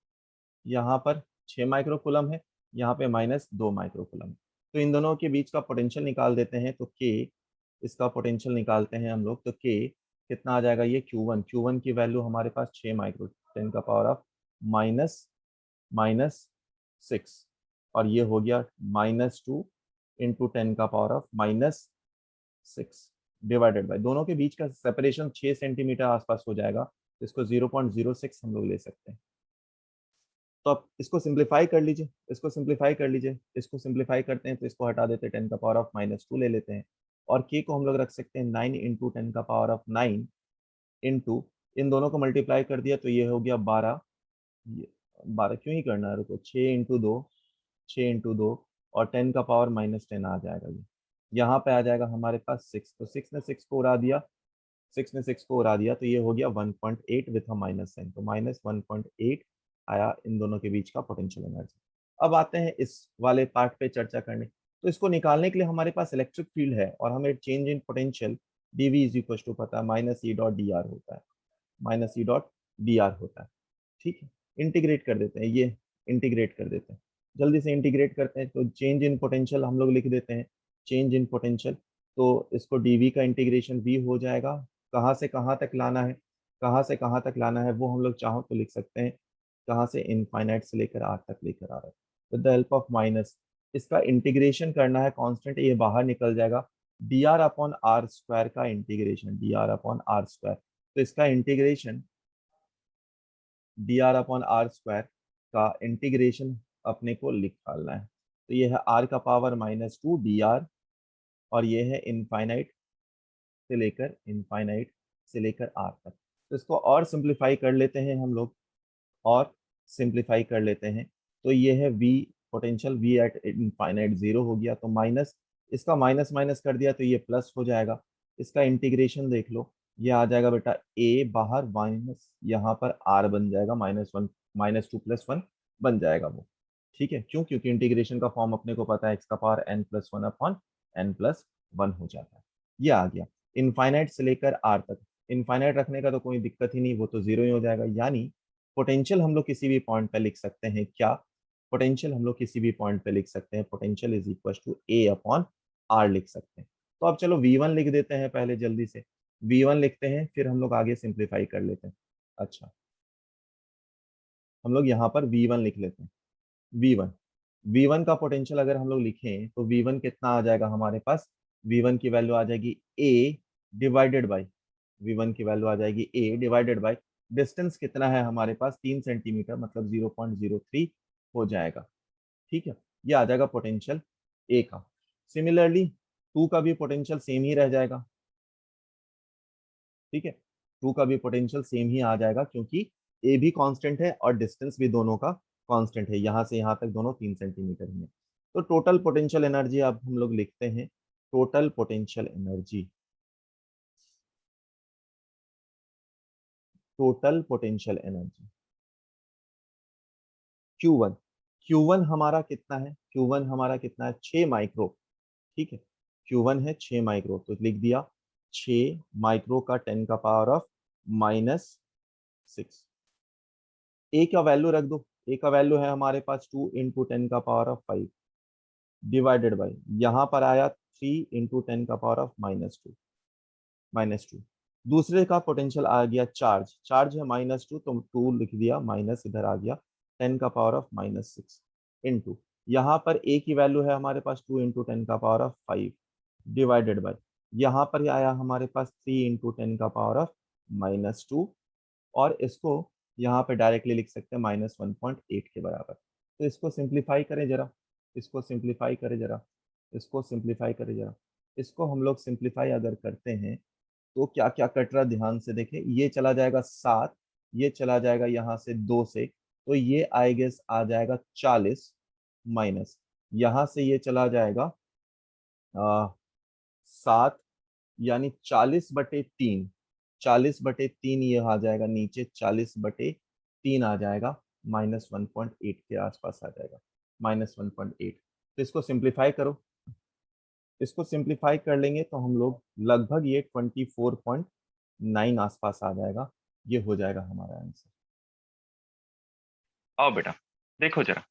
यहाँ पर 6 माइक्रोकुलम है, यहाँ पे -2 माइक्रोकुलम। तो इन दोनों के बीच का पोटेंशियल निकाल देते हैं, तो के, इसका पोटेंशियल निकालते हैं हम लोग, तो के कितना आ जाएगा, ये Q1 की वैल्यू हमारे पास 6 माइक्रो 10 का पावर ऑफ माइनस माइनस 6, और ये हो गया -2 इंटू 10 का पावर ऑफ -6 डिवाइडेड बाय, दोनों के बीच का सेपरेशन 6 सेंटीमीटर आसपास हो जाएगा, तो इसको 0.06 हम लोग ले सकते हैं। तो आप इसको सिंप्लीफाई कर लीजिए, इसको सिंप्लीफाई कर लीजिए, इसको सिंप्लीफाई करते हैं तो इसको हटा देते हैं, 10 का पावर ऑफ -2 ले लेते हैं, और के को हम लोग रख सकते हैं 9 इंटू 10 का पावर ऑफ 9 इंटू, इन दोनों को मल्टीप्लाई कर दिया तो ये हो गया 12, ये 12 क्यों ही करना है, रुको, 6 इंटू 2, 6 इंटू 2 और 10 का पावर -10 आ जाएगा, ये यहाँ पे आ जाएगा हमारे पास 6, तो 6 ने 6 को उड़ा दिया, 6 ने 6 को उड़ा दिया, तो ये हो गया 1.8 विथ अ माइनस साइन, तो -1.8 आया इन दोनों के बीच का पोटेंशियल एनर्जी। अब आते हैं इस वाले पार्ट पे चर्चा करने। तो इसको निकालने के लिए हमारे पास इलेक्ट्रिक फील्ड है और हमें change in potential dv is equal to पता है -E.dr होता है, -E.dr होता है। ठीक है, इंटीग्रेट कर देते हैं, ये इंटीग्रेट कर देते हैं, जल्दी से इंटीग्रेट करते हैं। तो चेंज इन पोटेंशियल हम लोग लिख देते हैं, चेंज इन पोटेंशियल, तो इसको dv का इंटीग्रेशन v हो जाएगा, कहाँ से कहाँ तक लाना है, कहाँ से कहाँ तक लाना है वो हम लोग चाहो तो लिख सकते हैं, कहाँ से, इनफाइनाइट से लेकर आर तक लेकर आ रहा है with the help of minus. इसका इंटीग्रेशन करना है, कांस्टेंट ये बाहर निकल जाएगा, D R upon are square का integration, D R upon are square. तो इसका integration D R upon are square का इंटीग्रेशन अपने को निकालना है। तो ये है आर का पावर -2 डी आर, और ये है इनफाइनाइट से लेकर आर तक। तो इसको और सिंप्लीफाई कर लेते हैं हम लोग, और सिंप्लीफाई कर लेते हैं। तो ये है v potential, v eight infinite 0 हो गया, तो माइनस, इसका माइनस माइनस कर दिया तो ये प्लस हो जाएगा। इसका इंटीग्रेशन देख लो, ये आ जाएगा बेटा a बाहर माइनस, यहाँ पर r बन जाएगा -1, -2 + 1 बन जाएगा वो। ठीक है, क्यों? क्योंकि इंटीग्रेशन का फॉर्म अपने को पता है, x का पावर n+1 अपॉन n+1 हो जाता है। ये आ गया इनफाइनाइट से लेकर r तक। इनफाइनाइट रखने का तो कोई दिक्कत ही नहीं, वो तो जीरो ही हो जाएगा। यानी पोटेंशियल हम लोग किसी भी पॉइंट पे लिख सकते हैं, क्या? पोटेंशियल हम लोग किसी भी पॉइंट पे लिख सकते हैं, potential is equal to a upon r लिख सकते हैं। तो अब चलो v1 लिख देते हैं पहले जल्दी से, v1 लिखते हैं, फिर हम लोग आगे सिंप्लीफाई कर लेते हैं। अच्छा, हम लोग यहाँ पर v1 लिख लेते हैं। v1 v1 का पोटेंशियल अगर हम लोग लिखें तो v1 कितना आ जाएगा हमारे पास? v1 की वैल्यू आ जाएगी a डिवाइडेड बाई, v1 की वैल्यू आ जाएगी a डिवाइडेड बाई, डिस्टेंस कितना है हमारे पास? 3 सेंटीमीटर, मतलब 0.03 हो जाएगा। ठीक है, ये आ जाएगा पोटेंशियल ए का। सिमिलरली 2 का भी पोटेंशियल सेम ही रह जाएगा। ठीक है, 2 का भी पोटेंशियल सेम ही आ जाएगा, क्योंकि ए भी कांस्टेंट है और डिस्टेंस भी दोनों का कांस्टेंट है, यहाँ से यहाँ तक दोनों 3 सेंटीमीटर ही है। तो टोटल पोटेंशियल एनर्जी अब हम लोग लिखते हैं, total potential energy, total potential energy Q1, Q1 हमारा कितना है? Q1 हमारा कितना है? 6 माइक्रो। ठीक है, Q1 है 6 माइक्रो, तो लिख दिया 6 माइक्रो का 10 का पावर ऑफ -6। ए का वैल्यू रख दो, ए का वैल्यू है हमारे पास 2 इंटू 10 का पावर ऑफ 5 डिवाइडेड बाई, यहाँ पर आया 3 इंटू 10 का पावर ऑफ -2। दूसरे का पोटेंशियल आ गया चार्ज, चार्ज है -2, तो 2 लिख दिया, माइनस इधर आ गया 10 का पावर ऑफ -6 इंटू, यहाँ पर ए की वैल्यू है हमारे पास 2 इंटू 10 का पावर ऑफ 5 डिवाइडेड बाई, यहाँ पर आया हमारे पास 3 इंटू 10 का पावर ऑफ -2, और इसको यहाँ पे डायरेक्टली लिख सकते हैं -1.8 के बराबर। तो इसको सिंप्लीफाई करें जरा, इसको सिंप्लीफाई करें जरा, इसको सिंप्लीफाई करें जरा। इसको हम लोग सिंप्लीफाई अगर करते हैं तो क्या क्या कट रहा, ध्यान से देखें। ये चला जाएगा 7, ये चला जाएगा यहाँ से 2 से, तो ये आई गेस आ जाएगा 40, माइनस यहाँ से ये चला जाएगा 7, यानी 40/3, 40/3 ये आ जाएगा नीचे, 40/3 आ जाएगा, -1.8 के आसपास आ जाएगा, -1.8। तो इसको सिंप्लीफाई करो, इसको सिंप्लीफाई कर लेंगे तो हम लोग लगभग ये 24.9 आसपास आ जाएगा, ये हो जाएगा हमारा आंसर। आओ बेटा, देखो जरा,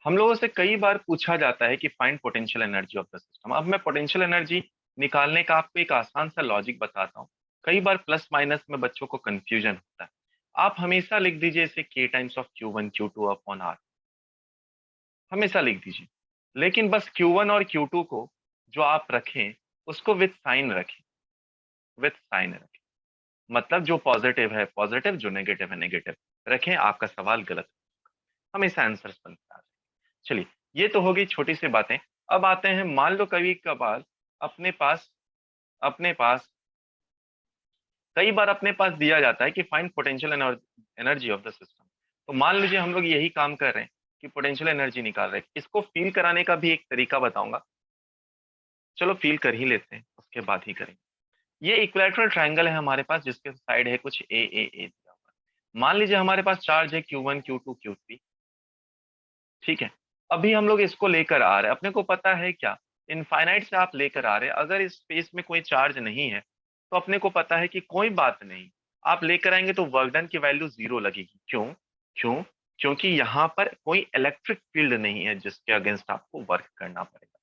हम लोगों से कई बार पूछा जाता है कि find potential energy of the system. अब मैं पोटेंशियल एनर्जी निकालने का आपको एक आसान सा लॉजिक बताता हूँ। कई बार प्लस माइनस में बच्चों को कंफ्यूजन होता है। आप हमेशा लिख दीजिए इसे k times of Q1 Q2 upon R, हमेशा लिख दीजिए। लेकिन बस Q1 और Q2 को जो आप रखें उसको विथ साइन रखें, विथ साइन रखें। मतलब जो पॉजिटिव है पॉजिटिव, जो नेगेटिव है नेगेटिव रखें, आपका सवाल गलत हमेशा आंसर्स बनता है। चलिए, ये तो हो गई छोटी सी बातें। अब आते हैं, मान लो कभी कभार अपने पास अपने पास कई बार अपने पास दिया जाता है कि find potential energy of the system. तो मान लीजिए हम लोग यही काम कर रहे हैं कि पोटेंशियल एनर्जी निकाल रहे हैं। इसको फील कराने का भी एक तरीका बताऊंगा, चलो फील कर ही लेते हैं, उसके बाद ही करेंगे। ये इक्विलैटरल ट्रायंगल है हमारे पास, जिसके साइड है कुछ ए दिया हुआ है। मान लीजिए हमारे पास चार्ज है Q1 Q2 Q3। ठीक है, अभी हम लोग इसको लेकर आ रहे हैं, अपने को पता है क्या, इनफाइनाइट से आप लेकर आ रहे हैं। अगर इस स्पेस में कोई चार्ज नहीं है तो अपने को पता है कि कोई बात नहीं, आप लेकर आएंगे तो वर्क डन की वैल्यू 0 लगेगी। क्यों? क्यों? क्योंकि यहाँ पर कोई इलेक्ट्रिक फील्ड नहीं है जिसके अगेंस्ट आपको वर्क करना पड़ेगा।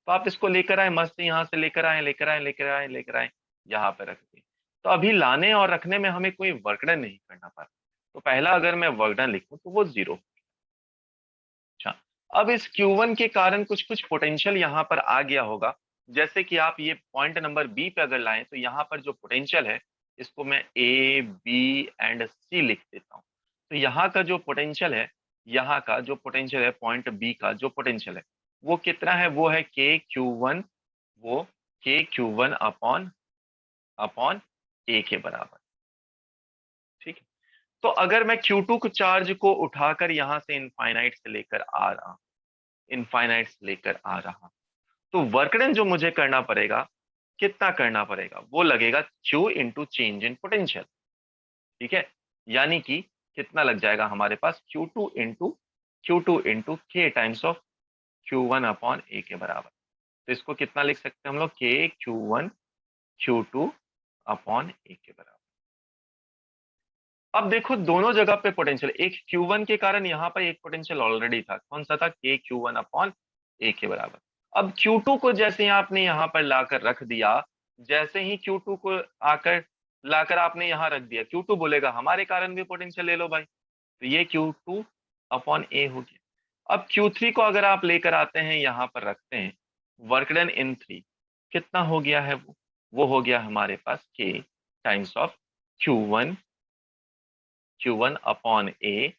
तो आप इसको लेकर आए, मस्त यहाँ से लेकर आए, लेकर आए, लेकर आए, लेकर आए, यहाँ पे रख दिए। तो अभी लाने और रखने में हमें कोई वर्क डन नहीं करना पड़ा, तो पहला अगर मैं वर्क डन लिखूं तो वो 0। अच्छा, अब इस Q1 के कारण कुछ कुछ पोटेंशियल यहाँ पर आ गया होगा। जैसे कि आप ये पॉइंट नंबर बी पे अगर लाएं तो यहाँ पर जो पोटेंशियल है, इसको मैं ए बी एंड सी लिख देता हूँ। तो यहाँ का जो पोटेंशियल है, यहाँ का जो पोटेंशियल है पॉइंट बी का जो पोटेंशियल है, वो कितना है? वो है KQ1, वो KQ1 अपॉन अपॉन ए के बराबर। ठीक है, तो अगर मैं Q2 को चार्ज को उठाकर यहाँ से इनफाइनाइट से लेकर आ रहा हूँ, इनफाइनाइट से लेकर आ रहा, तो वर्कडन जो मुझे करना पड़ेगा, कितना करना पड़ेगा? वो लगेगा Q into change in potential. ठीक है, यानी कि कितना लग जाएगा हमारे पास? Q2 into K times of Q1 upon A के बराबर। तो इसको कितना लिख सकते हैं हम लोग? KQ1 Q2 अपॉन ए के बराबर। अब देखो दोनों जगह पे पोटेंशियल, एक Q1 के कारण यहाँ पर एक पोटेंशियल ऑलरेडी था, कौन सा था? KQ1 अपॉन ए के बराबर। अब Q2 को जैसे ही आपने यहाँ पर लाकर रख दिया, जैसे ही Q2 को आकर लाकर आपने यहाँ रख दिया, Q2 बोलेगा हमारे कारण भी पोटेंशियल ले लो भाई, तो ये Q2 अपॉन ए हो गया। अब Q3 को अगर आप लेकर आते हैं यहाँ पर रखते हैं, वर्क डन इन 3 कितना हो गया है? वो हो गया हमारे पास K times of Q1 upon A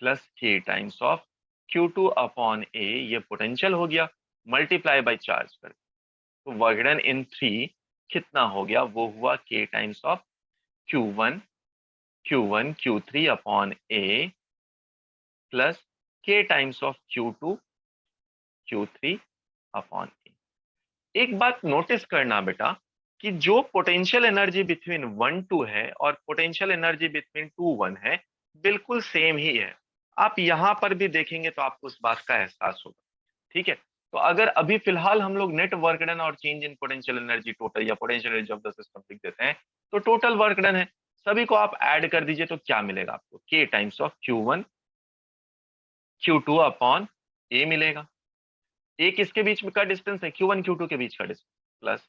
plus K times of Q2 upon A, ये पोटेंशियल हो गया, मल्टीप्लाई बाई चार्ज कर, तो वर्क डन इन 3 कितना हो गया? वो हुआ K times of Q1 Q3 upon A plus K times of Q3 upon A. एक बात नोटिस करना बेटा, कि जो पोटेंशियल एनर्जी बिटवीन 1 2 है और पोटेंशियल एनर्जी बिटवीन 2 1 है, बिल्कुल सेम ही है। आप यहां पर भी देखेंगे तो आपको उस बात का एहसास होगा। ठीक है, तो अगर अभी फिलहाल हम लोग नेट वर्क डन और change in potential energy total या potential energy of the system लिख देते हैं, तो टोटल वर्क डन है, सभी को आप ऐड कर दीजिए तो क्या मिलेगा आपको? K times of Q1 Q2 upon A मिलेगा। ए किसके बीच में का डिस्टेंस है? Q1 Q2 के बीच का distance, plus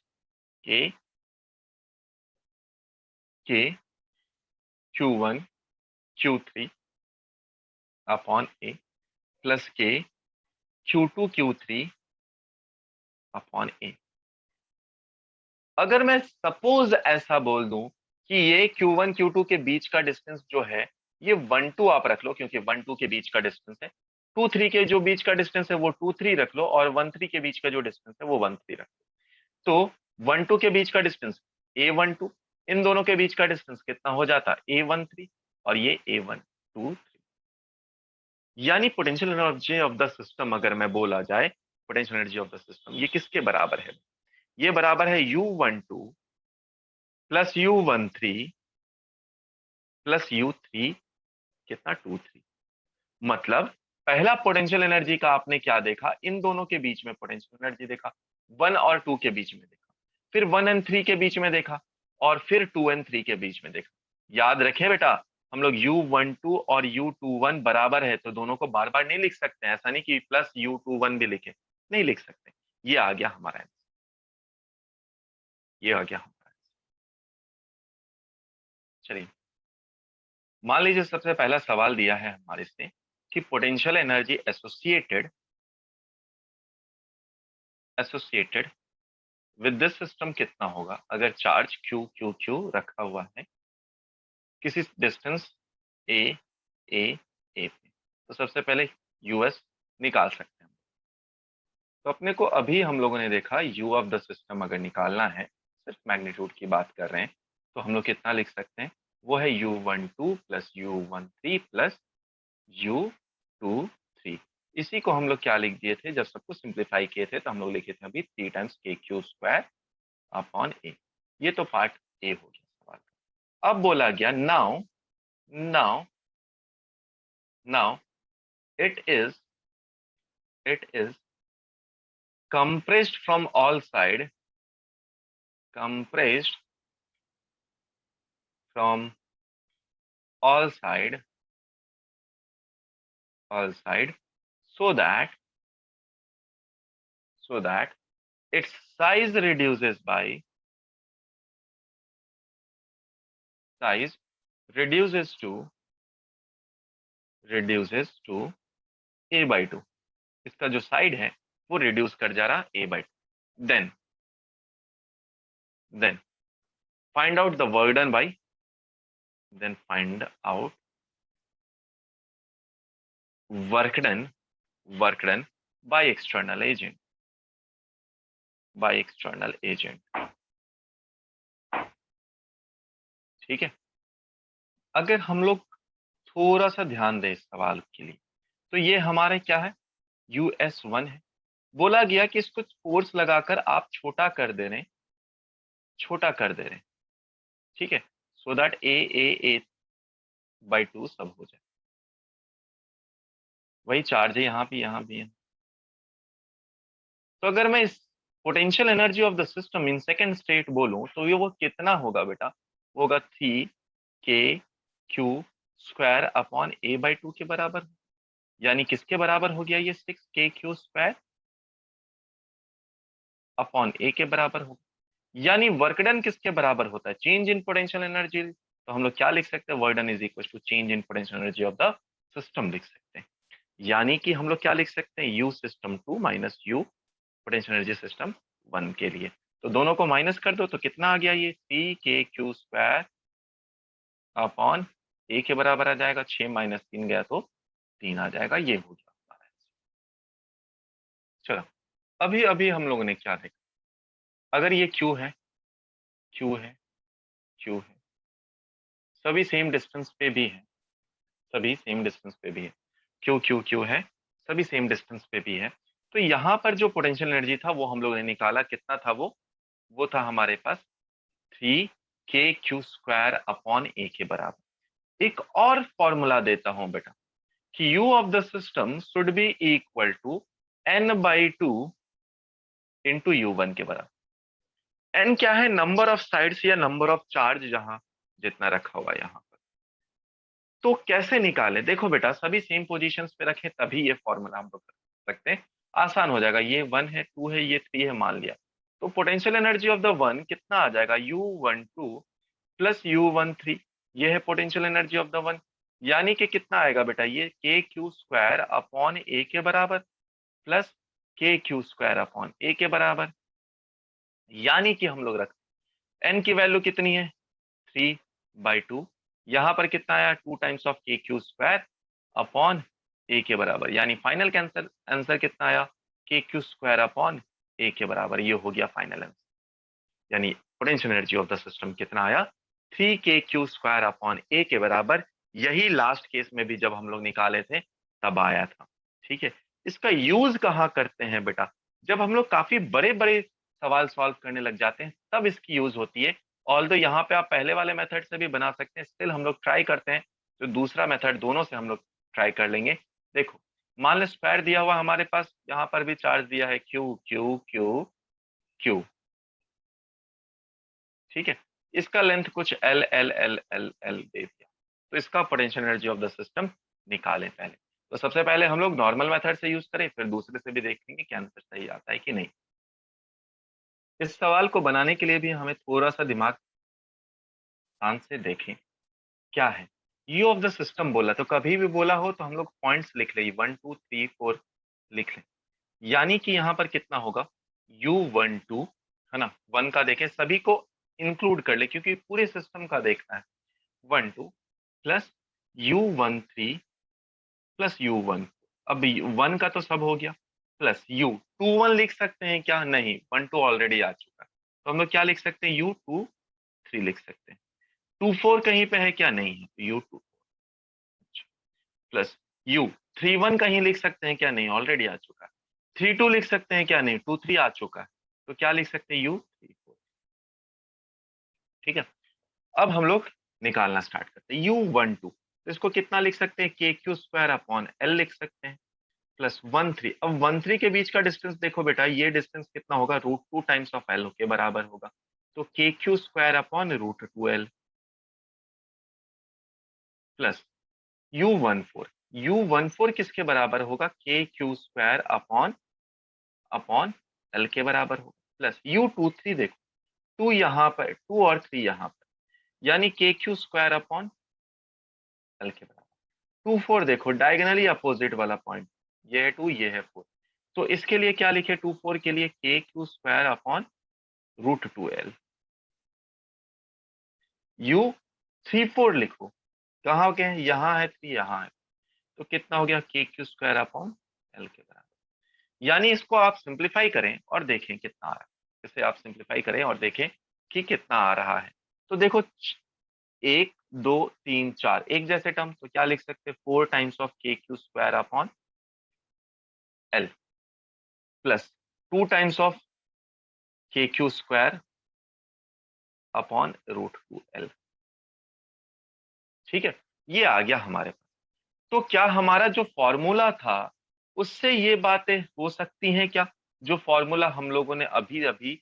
K K Q1 Q3 upon A plus K Q2 Q3 upon A. अगर मैं सपोज ऐसा बोल दूं कि ये Q1 Q2 के बीच का डिस्टेंस जो है, ये 1 2 आप रख लो, क्योंकि 1 2 के बीच का डिस्टेंस है। 2 3 के जो बीच का डिस्टेंस है वो 2 3 रख लो, और 1 3 के बीच का जो डिस्टेंस है वो 1 3 रख लो। तो 1 2 के बीच का डिस्टेंस A12, इन दोनों के बीच का डिस्टेंस कितना हो जाता? A13, और ये A12। यानी potential energy of the system अगर मैं बोला जाए, potential energy of the system ये किसके बराबर है? ये बराबर है U12 plus U13 plus U3, कितना? 2 3। मतलब पहला पोटेंशियल एनर्जी का आपने क्या देखा? इन दोनों के बीच में पोटेंशियल एनर्जी देखा, 1 और 2 के बीच में देखा, फिर 1 एंड 3 के बीच में देखा, और फिर 2 एंड 3 के बीच में देखा। याद रखें बेटा, हम लोग U12 और U21 बराबर है, तो दोनों को बार बार नहीं लिख सकते, ऐसा नहीं कि प्लस U21 भी लिखे, नहीं लिख सकते। ये आ गया हमारा आंसर, ये आ गया हमारा आंसर। चलिए, मान लीजिए सबसे पहला सवाल दिया है हमारे से कि potential energy associated associated with this system कितना होगा अगर चार्ज Q Q Q रखा हुआ है किसी डिस्टेंस ए ए ए पे। तो सबसे पहले यूएस निकाल सकते हैं। तो अपने को अभी हम लोगों ने देखा यू ऑफ द सिस्टम अगर निकालना है, सिर्फ मैग्नीट्यूड की बात कर रहे हैं, तो हम लोग कितना लिख सकते हैं? वो है U12 plus U13 plus U23। इसी को हम लोग क्या लिख दिए थे जब सबको सिंप्लीफाई किए थे? तो हम लोग लिखे थे अभी 3 टाइम्स KQ² अपॉन ए। ये तो पार्ट ए हो गया सवाल का। अब बोला गया now now now it is compressed from compressed from all side so that so that, its size reduces by size reduces to a by 2, इसका जो साइड है वो रिड्यूस कर जा रहा a by 2. then find out the work done by, then find out work done by external agent, ठीक है. अगर हम लोग थोड़ा सा ध्यान दें इस सवाल के लिए, तो ये हमारे क्या है, US1 है. बोला गया कि इसको फोर्स लगाकर आप छोटा कर दे रहे, ठीक है, सो दैट a by 2 सब हो जाए. वही चार्ज है यहाँ भी है. तो अगर मैं इस potential energy of the system in second state बोलूं तो ये वो कितना होगा बेटा, वो होगा 3kq² अपॉन a by 2 के बराबर. यानी किसके बराबर हो गया ये, 6kq² अपॉन a के बराबर होगा. यानी वर्क डन किसके बराबर होता है, चेंज इन पोटेंशियल एनर्जी. तो हम लोग क्या लिख सकते हैं, work done is equal to change in potential energy of the system लिख सकते हैं. यानी कि हम लोग क्या लिख सकते हैं, u system 2 minus u potential energy system 1 के लिए. तो दोनों को माइनस कर दो तो कितना आ गया, ये 3kq² अपॉन a के बराबर आ जाएगा. 6 माइनस 3 गया तो 3 आ जाएगा. ये हो गया हमारा. चलो अभी अभी हम लोगों ने क्या देखा, अगर ये q है, सभी सेम डिस्टेंस पे भी है, q है, सभी सेम डिस्टेंस पे भी है. तो यहाँ पर जो पोटेंशियल एनर्जी था वो हम लोगों ने निकाला, कितना था वो था हमारे पास 3kq² अपॉन a के बराबर. एक और फॉर्मूला देता हूं बेटा कि u of the system should be equal to n by 2 into u1 के बराबर. n क्या है, नंबर ऑफ साइड्स या नंबर ऑफ चार्ज जहां जितना रखा हुआ यहाँ पर. तो कैसे निकालें, देखो बेटा सभी सेम पोजीशंस पे रखें तभी ये फॉर्मूला हम लोग कर सकते हैं. आसान हो जाएगा. ये 1 है, 2 है, ये 3 है मान लिया. तो पोटेंशियल एनर्जी ऑफ द 1 कितना आ जाएगा, u12 प्लस u13. ये है पोटेंशियल एनर्जी ऑफ द 1. यानी कि कितना आएगा बेटा, ये kq² अपॉन a के बराबर प्लस kq² अपॉन a के बराबर. यानी कि हम लोग रख n की वैल्यू कितनी है, 3 by 2. यहाँ पर कितना आया, 2 times of kq² upon a के बराबर. यानी फाइनल आंसर कितना आया, kq² अपॉन a के बराबर. ये हो गया फाइनल आंसर. यानी potential energy of the system कितना आया, 3kq² अपॉन a के बराबर. यही लास्ट केस में भी जब हम लोग निकाले थे तब आया था. ठीक है. इसका यूज कहाँ करते हैं बेटा, जब हम लोग काफी बड़े बड़े सवाल सॉल्व करने लग जाते हैं तब इसकी यूज होती है. ऑल्दो यहाँ पे आप पहले वाले मेथड से भी बना सकते हैं, स्टिल हम लोग ट्राई करते हैं तो दूसरा मेथड, दोनों से हम लोग ट्राई कर लेंगे. देखो मान लो स्क्वायर दिया हुआ हमारे पास, यहाँ पर भी चार्ज दिया है q q q q. ठीक है. इसका लेंथ कुछ L L L L L दे दिया. तो इसका potential energy of the system निकालें पहले. तो सबसे पहले हम लोग नॉर्मल मेथड से यूज करें, फिर दूसरे से भी देखेंगे कि आंसर सही आता है कि नहीं. इस सवाल को बनाने के लिए भी हमें थोड़ा सा दिमाग ध्यान से देखें. क्या है, यू ऑफ द सिस्टम बोला, तो कभी भी बोला हो तो हम लोग पॉइंट्स लिख लें, 1 2 3 4 लिख लें. यानी कि यहाँ पर कितना होगा, u12 है ना, 1 का देखें, सभी को इंक्लूड कर ले क्योंकि पूरे सिस्टम का देखना है. 12 प्लस u13 प्लस u1. अब 1 का तो सब हो गया, प्लस u21 लिख सकते हैं क्या, नहीं, 12 ऑलरेडी आ चुका है. तो हम लोग क्या लिख सकते हैं, u23 लिख सकते हैं. 24 कहीं पे है क्या, नहीं है, तो u2 प्लस u31 कहीं लिख सकते हैं क्या, नहीं, ऑलरेडी आ चुका है. 32 लिख सकते हैं क्या, नहीं, 23 आ चुका है. तो क्या लिख सकते हैं, u34. ठीक है. अब हम लोग निकालना स्टार्ट करते हैं u12. तो इसको कितना लिख सकते हैं, kq² अपॉन l लिख सकते हैं प्लस 13. अब 13 के बीच का डिस्टेंस देखो बेटा, ये डिस्टेंस कितना होगा, √2 टाइम्स ऑफ l के बराबर होगा. तो kq² upon √2l plus u14 किसके बराबर होगा, kq² अपॉन l के बराबर होगा प्लस u23. देखो 2 यहाँ पर, 2 और 3 यहाँ पर, यानी के क्यू स्क्वायर अपॉन एल के बराबर। 2 4 देखो डायगोनली अपोजिट वाला पॉइंट, ये है 2 ये है 4, तो इसके लिए क्या लिखे 2 4 के लिए k Q square upon root 2 l. U 3 4 लिखो, कहाँ के हैं, यहाँ है 3 यहाँ है, तो कितना हो गया के क्यू स्क्वायर अपॉन एल के बराबर। यानी इसको आप सिंप्लीफाई करें और देखें कितना आ रहा है, इसे आप सिंप्लीफाई करें और देखें कि कितना आ रहा है। तो देखो 1 2 3 4 एक जैसे टर्म, तो क्या लिख सकते हैं 4 times of K Q square upon L plus 2 times of K Q square upon root 2 L. ठीक है, ये आ गया हमारे पास। तो क्या हमारा जो फॉर्मूला था उससे ये बातें हो सकती हैं क्या? जो फॉर्मूला हम लोगों ने अभी अभी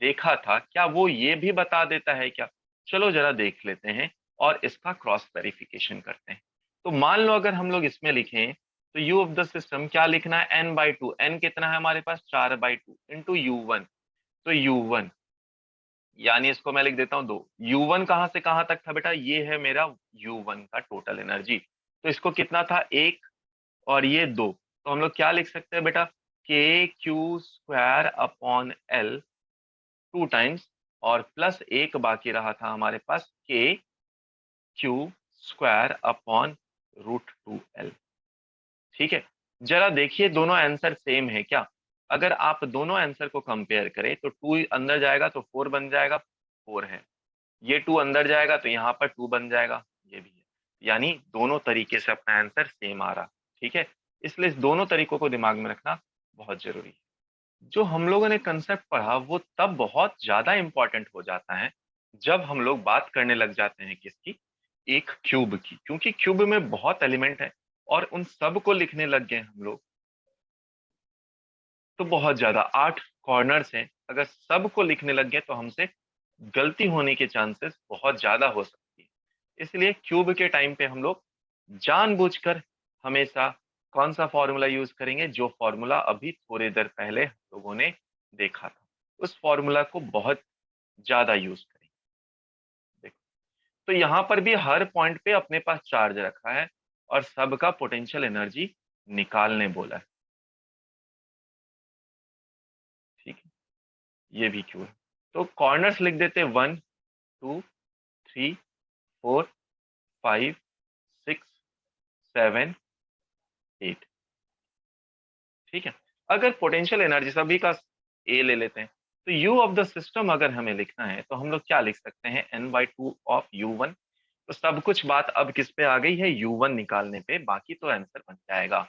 देखा था, क्या वो ये भी बता देता है क्या? चलो जरा देख लेते हैं और इसका क्रॉस वेरिफिकेशन करते हैं। तो मान लो अगर हम लोग इसमें लिखें तो यू ऑफ द सिस्टम क्या लिखना है, n/2। n कितना है हमारे पास, 4/2 इंटू u1। तो u1 यानी इसको मैं लिख देता हूं 2। u1 कहां से कहां तक था बेटा, ये है मेरा u1 का टोटल एनर्जी। तो इसको कितना था, 1 और ये 2, तो हम लोग क्या लिख सकते हैं बेटा, k Q square upon l 2 times और प्लस 1 बाकी रहा था हमारे पास k Q square upon root 2 L. ठीक है, जरा देखिए दोनों आंसर सेम है क्या? अगर आप दोनों आंसर को कंपेयर करें तो 2 अंदर जाएगा तो 4 बन जाएगा, 4 है। ये 2 अंदर जाएगा तो यहाँ पर 2 बन जाएगा, ये भी है। यानी दोनों तरीके से अपना आंसर सेम आ रहा। ठीक है, इसलिए इस दोनों तरीकों को दिमाग में रखना बहुत जरूरी है। जो हम लोगों ने कंसेप्ट पढ़ा वो तब बहुत ज्यादा इंपॉर्टेंट हो जाता है जब हम लोग बात करने लग जाते हैं किसकी, एक क्यूब की। क्योंकि क्यूब में बहुत एलिमेंट है और उन सब को लिखने लग गए हम लोग तो बहुत ज्यादा 8 कॉर्नर्स हैं, अगर सबको लिखने लग गए तो हमसे गलती होने के चांसेस बहुत ज्यादा हो सकती है। इसलिए क्यूब के टाइम पे हम लोग जानबूझकर हमेशा कौन सा फॉर्मूला यूज करेंगे, जो फॉर्मूला अभी थोड़ी देर पहले हम लोगों ने देखा था, उस फॉर्मूला को बहुत ज्यादा यूज करेंगे। देखो, तो यहाँ पर भी हर पॉइंट पे अपने पास चार्ज रखा है और सबका पोटेंशियल एनर्जी निकालने बोला है। ठीक है, ये भी क्यों है, तो कॉर्नर्स लिख देते 1 2 3 4 5 6 7 8। ठीक है, अगर पोटेंशियल एनर्जी सभी का ए ले लेते हैं तो यू ऑफ द सिस्टम अगर हमें लिखना है तो हम लोग क्या लिख सकते हैं, n/2 ऑफ u1। तो सब कुछ बात अब किस पे आ गई है, u1 निकालने पे, बाकी तो आंसर बन जाएगा।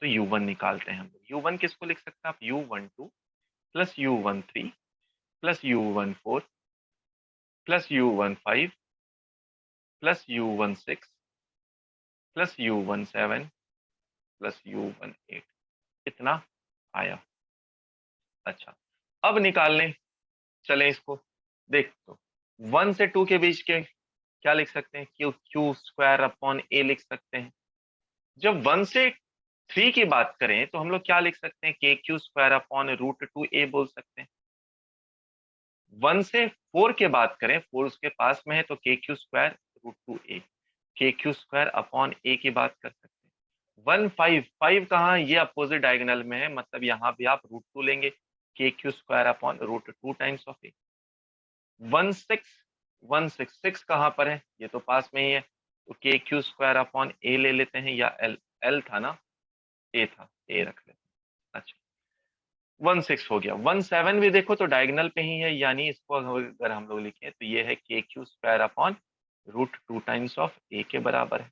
तो u1 निकालते हैं हम लोग। u1 किसको लिख सकते हैं आप, u12 plus u13 plus u14 plus u15 plus u16 plus u17 plus u18। कितना आया? अच्छा, अब निकालने चले इसको। देख तो 1 से 2 के बीच के क्या लिख सकते हैं, क्यू क्यू स्क्वायर अपॉन ए लिख सकते हैं। जब 1 से 3 की बात करें तो हम लोग क्या लिख सकते हैं, के क्यू स्क्वायर अपॉन रूट 2 ए बोल सकते हैं। 1 से 4 की बात करें, 4 उसके पास में है तो के क्यू स्क्वायर रूट 2 ए, के क्यू स्क्वायर अपॉन ए की बात कर सकते हैं। 1 5 5 कहाँ, ये अपोजिट डायगोनल में है, मतलब यहाँ भी आप रूट 2 लेंगे, k Q square upon root 2 times of a. 1 6 1 6 6 कहाँ पर है, ये तो पास में ही है, तो के क्यू स्क्वायर अपॉन ए ले लेते हैं, या एल, एल था ना, ए था, ए रख लेते हैं। अच्छा, 1 6 हो गया। 1 7 भी देखो तो डायगोनल पे ही है, यानी इसको अगर हम लोग लिखें तो ये है K Q square upon root 2 times of A के बराबर है।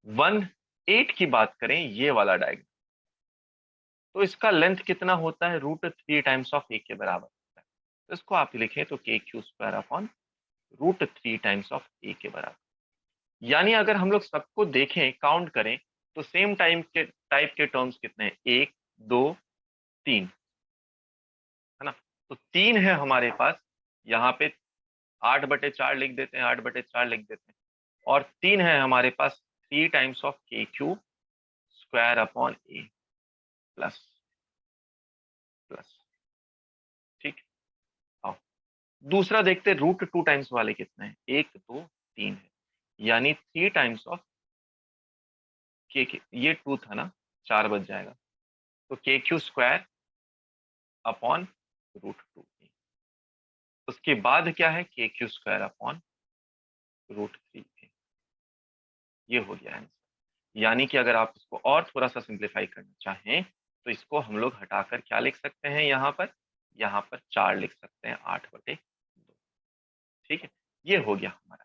1 8 की बात करें, ये वाला डायगोनल, तो इसका लेंथ कितना होता है, रूट 3 टाइम्स ऑफ ए के बराबर होता है। तो इसको आप लिखें तो K Q square upon root 3 times of A के बराबर। यानी अगर हम लोग सबको देखें, काउंट करें, तो सेम टाइप के टर्म्स कितने हैं, 1 2 3, है ना। तो 3 है हमारे पास, यहाँ पे 8/4 लिख देते हैं, 8/4 लिख देते हैं। और 3 है हमारे पास 3 times of K Q square upon A plus plus. ठीक, आओ दूसरा देखते हैं रूट 2 टाइम्स वाले कितने हैं, 1 2 3 है, यानी 3 टाइम्स ऑफ के, ये 2 था ना, 4 बच जाएगा, तो K Q square upon root 2। उसके बाद क्या है, K Q square upon root 3। ये हो गया आंसर। यानी कि अगर आप इसको और थोड़ा सा सिंप्लीफाई करना चाहें तो इसको हम लोग हटाकर क्या लिख सकते हैं, यहाँ पर 4 लिख सकते हैं, 8/2। ठीक है, ये हो गया हमारा।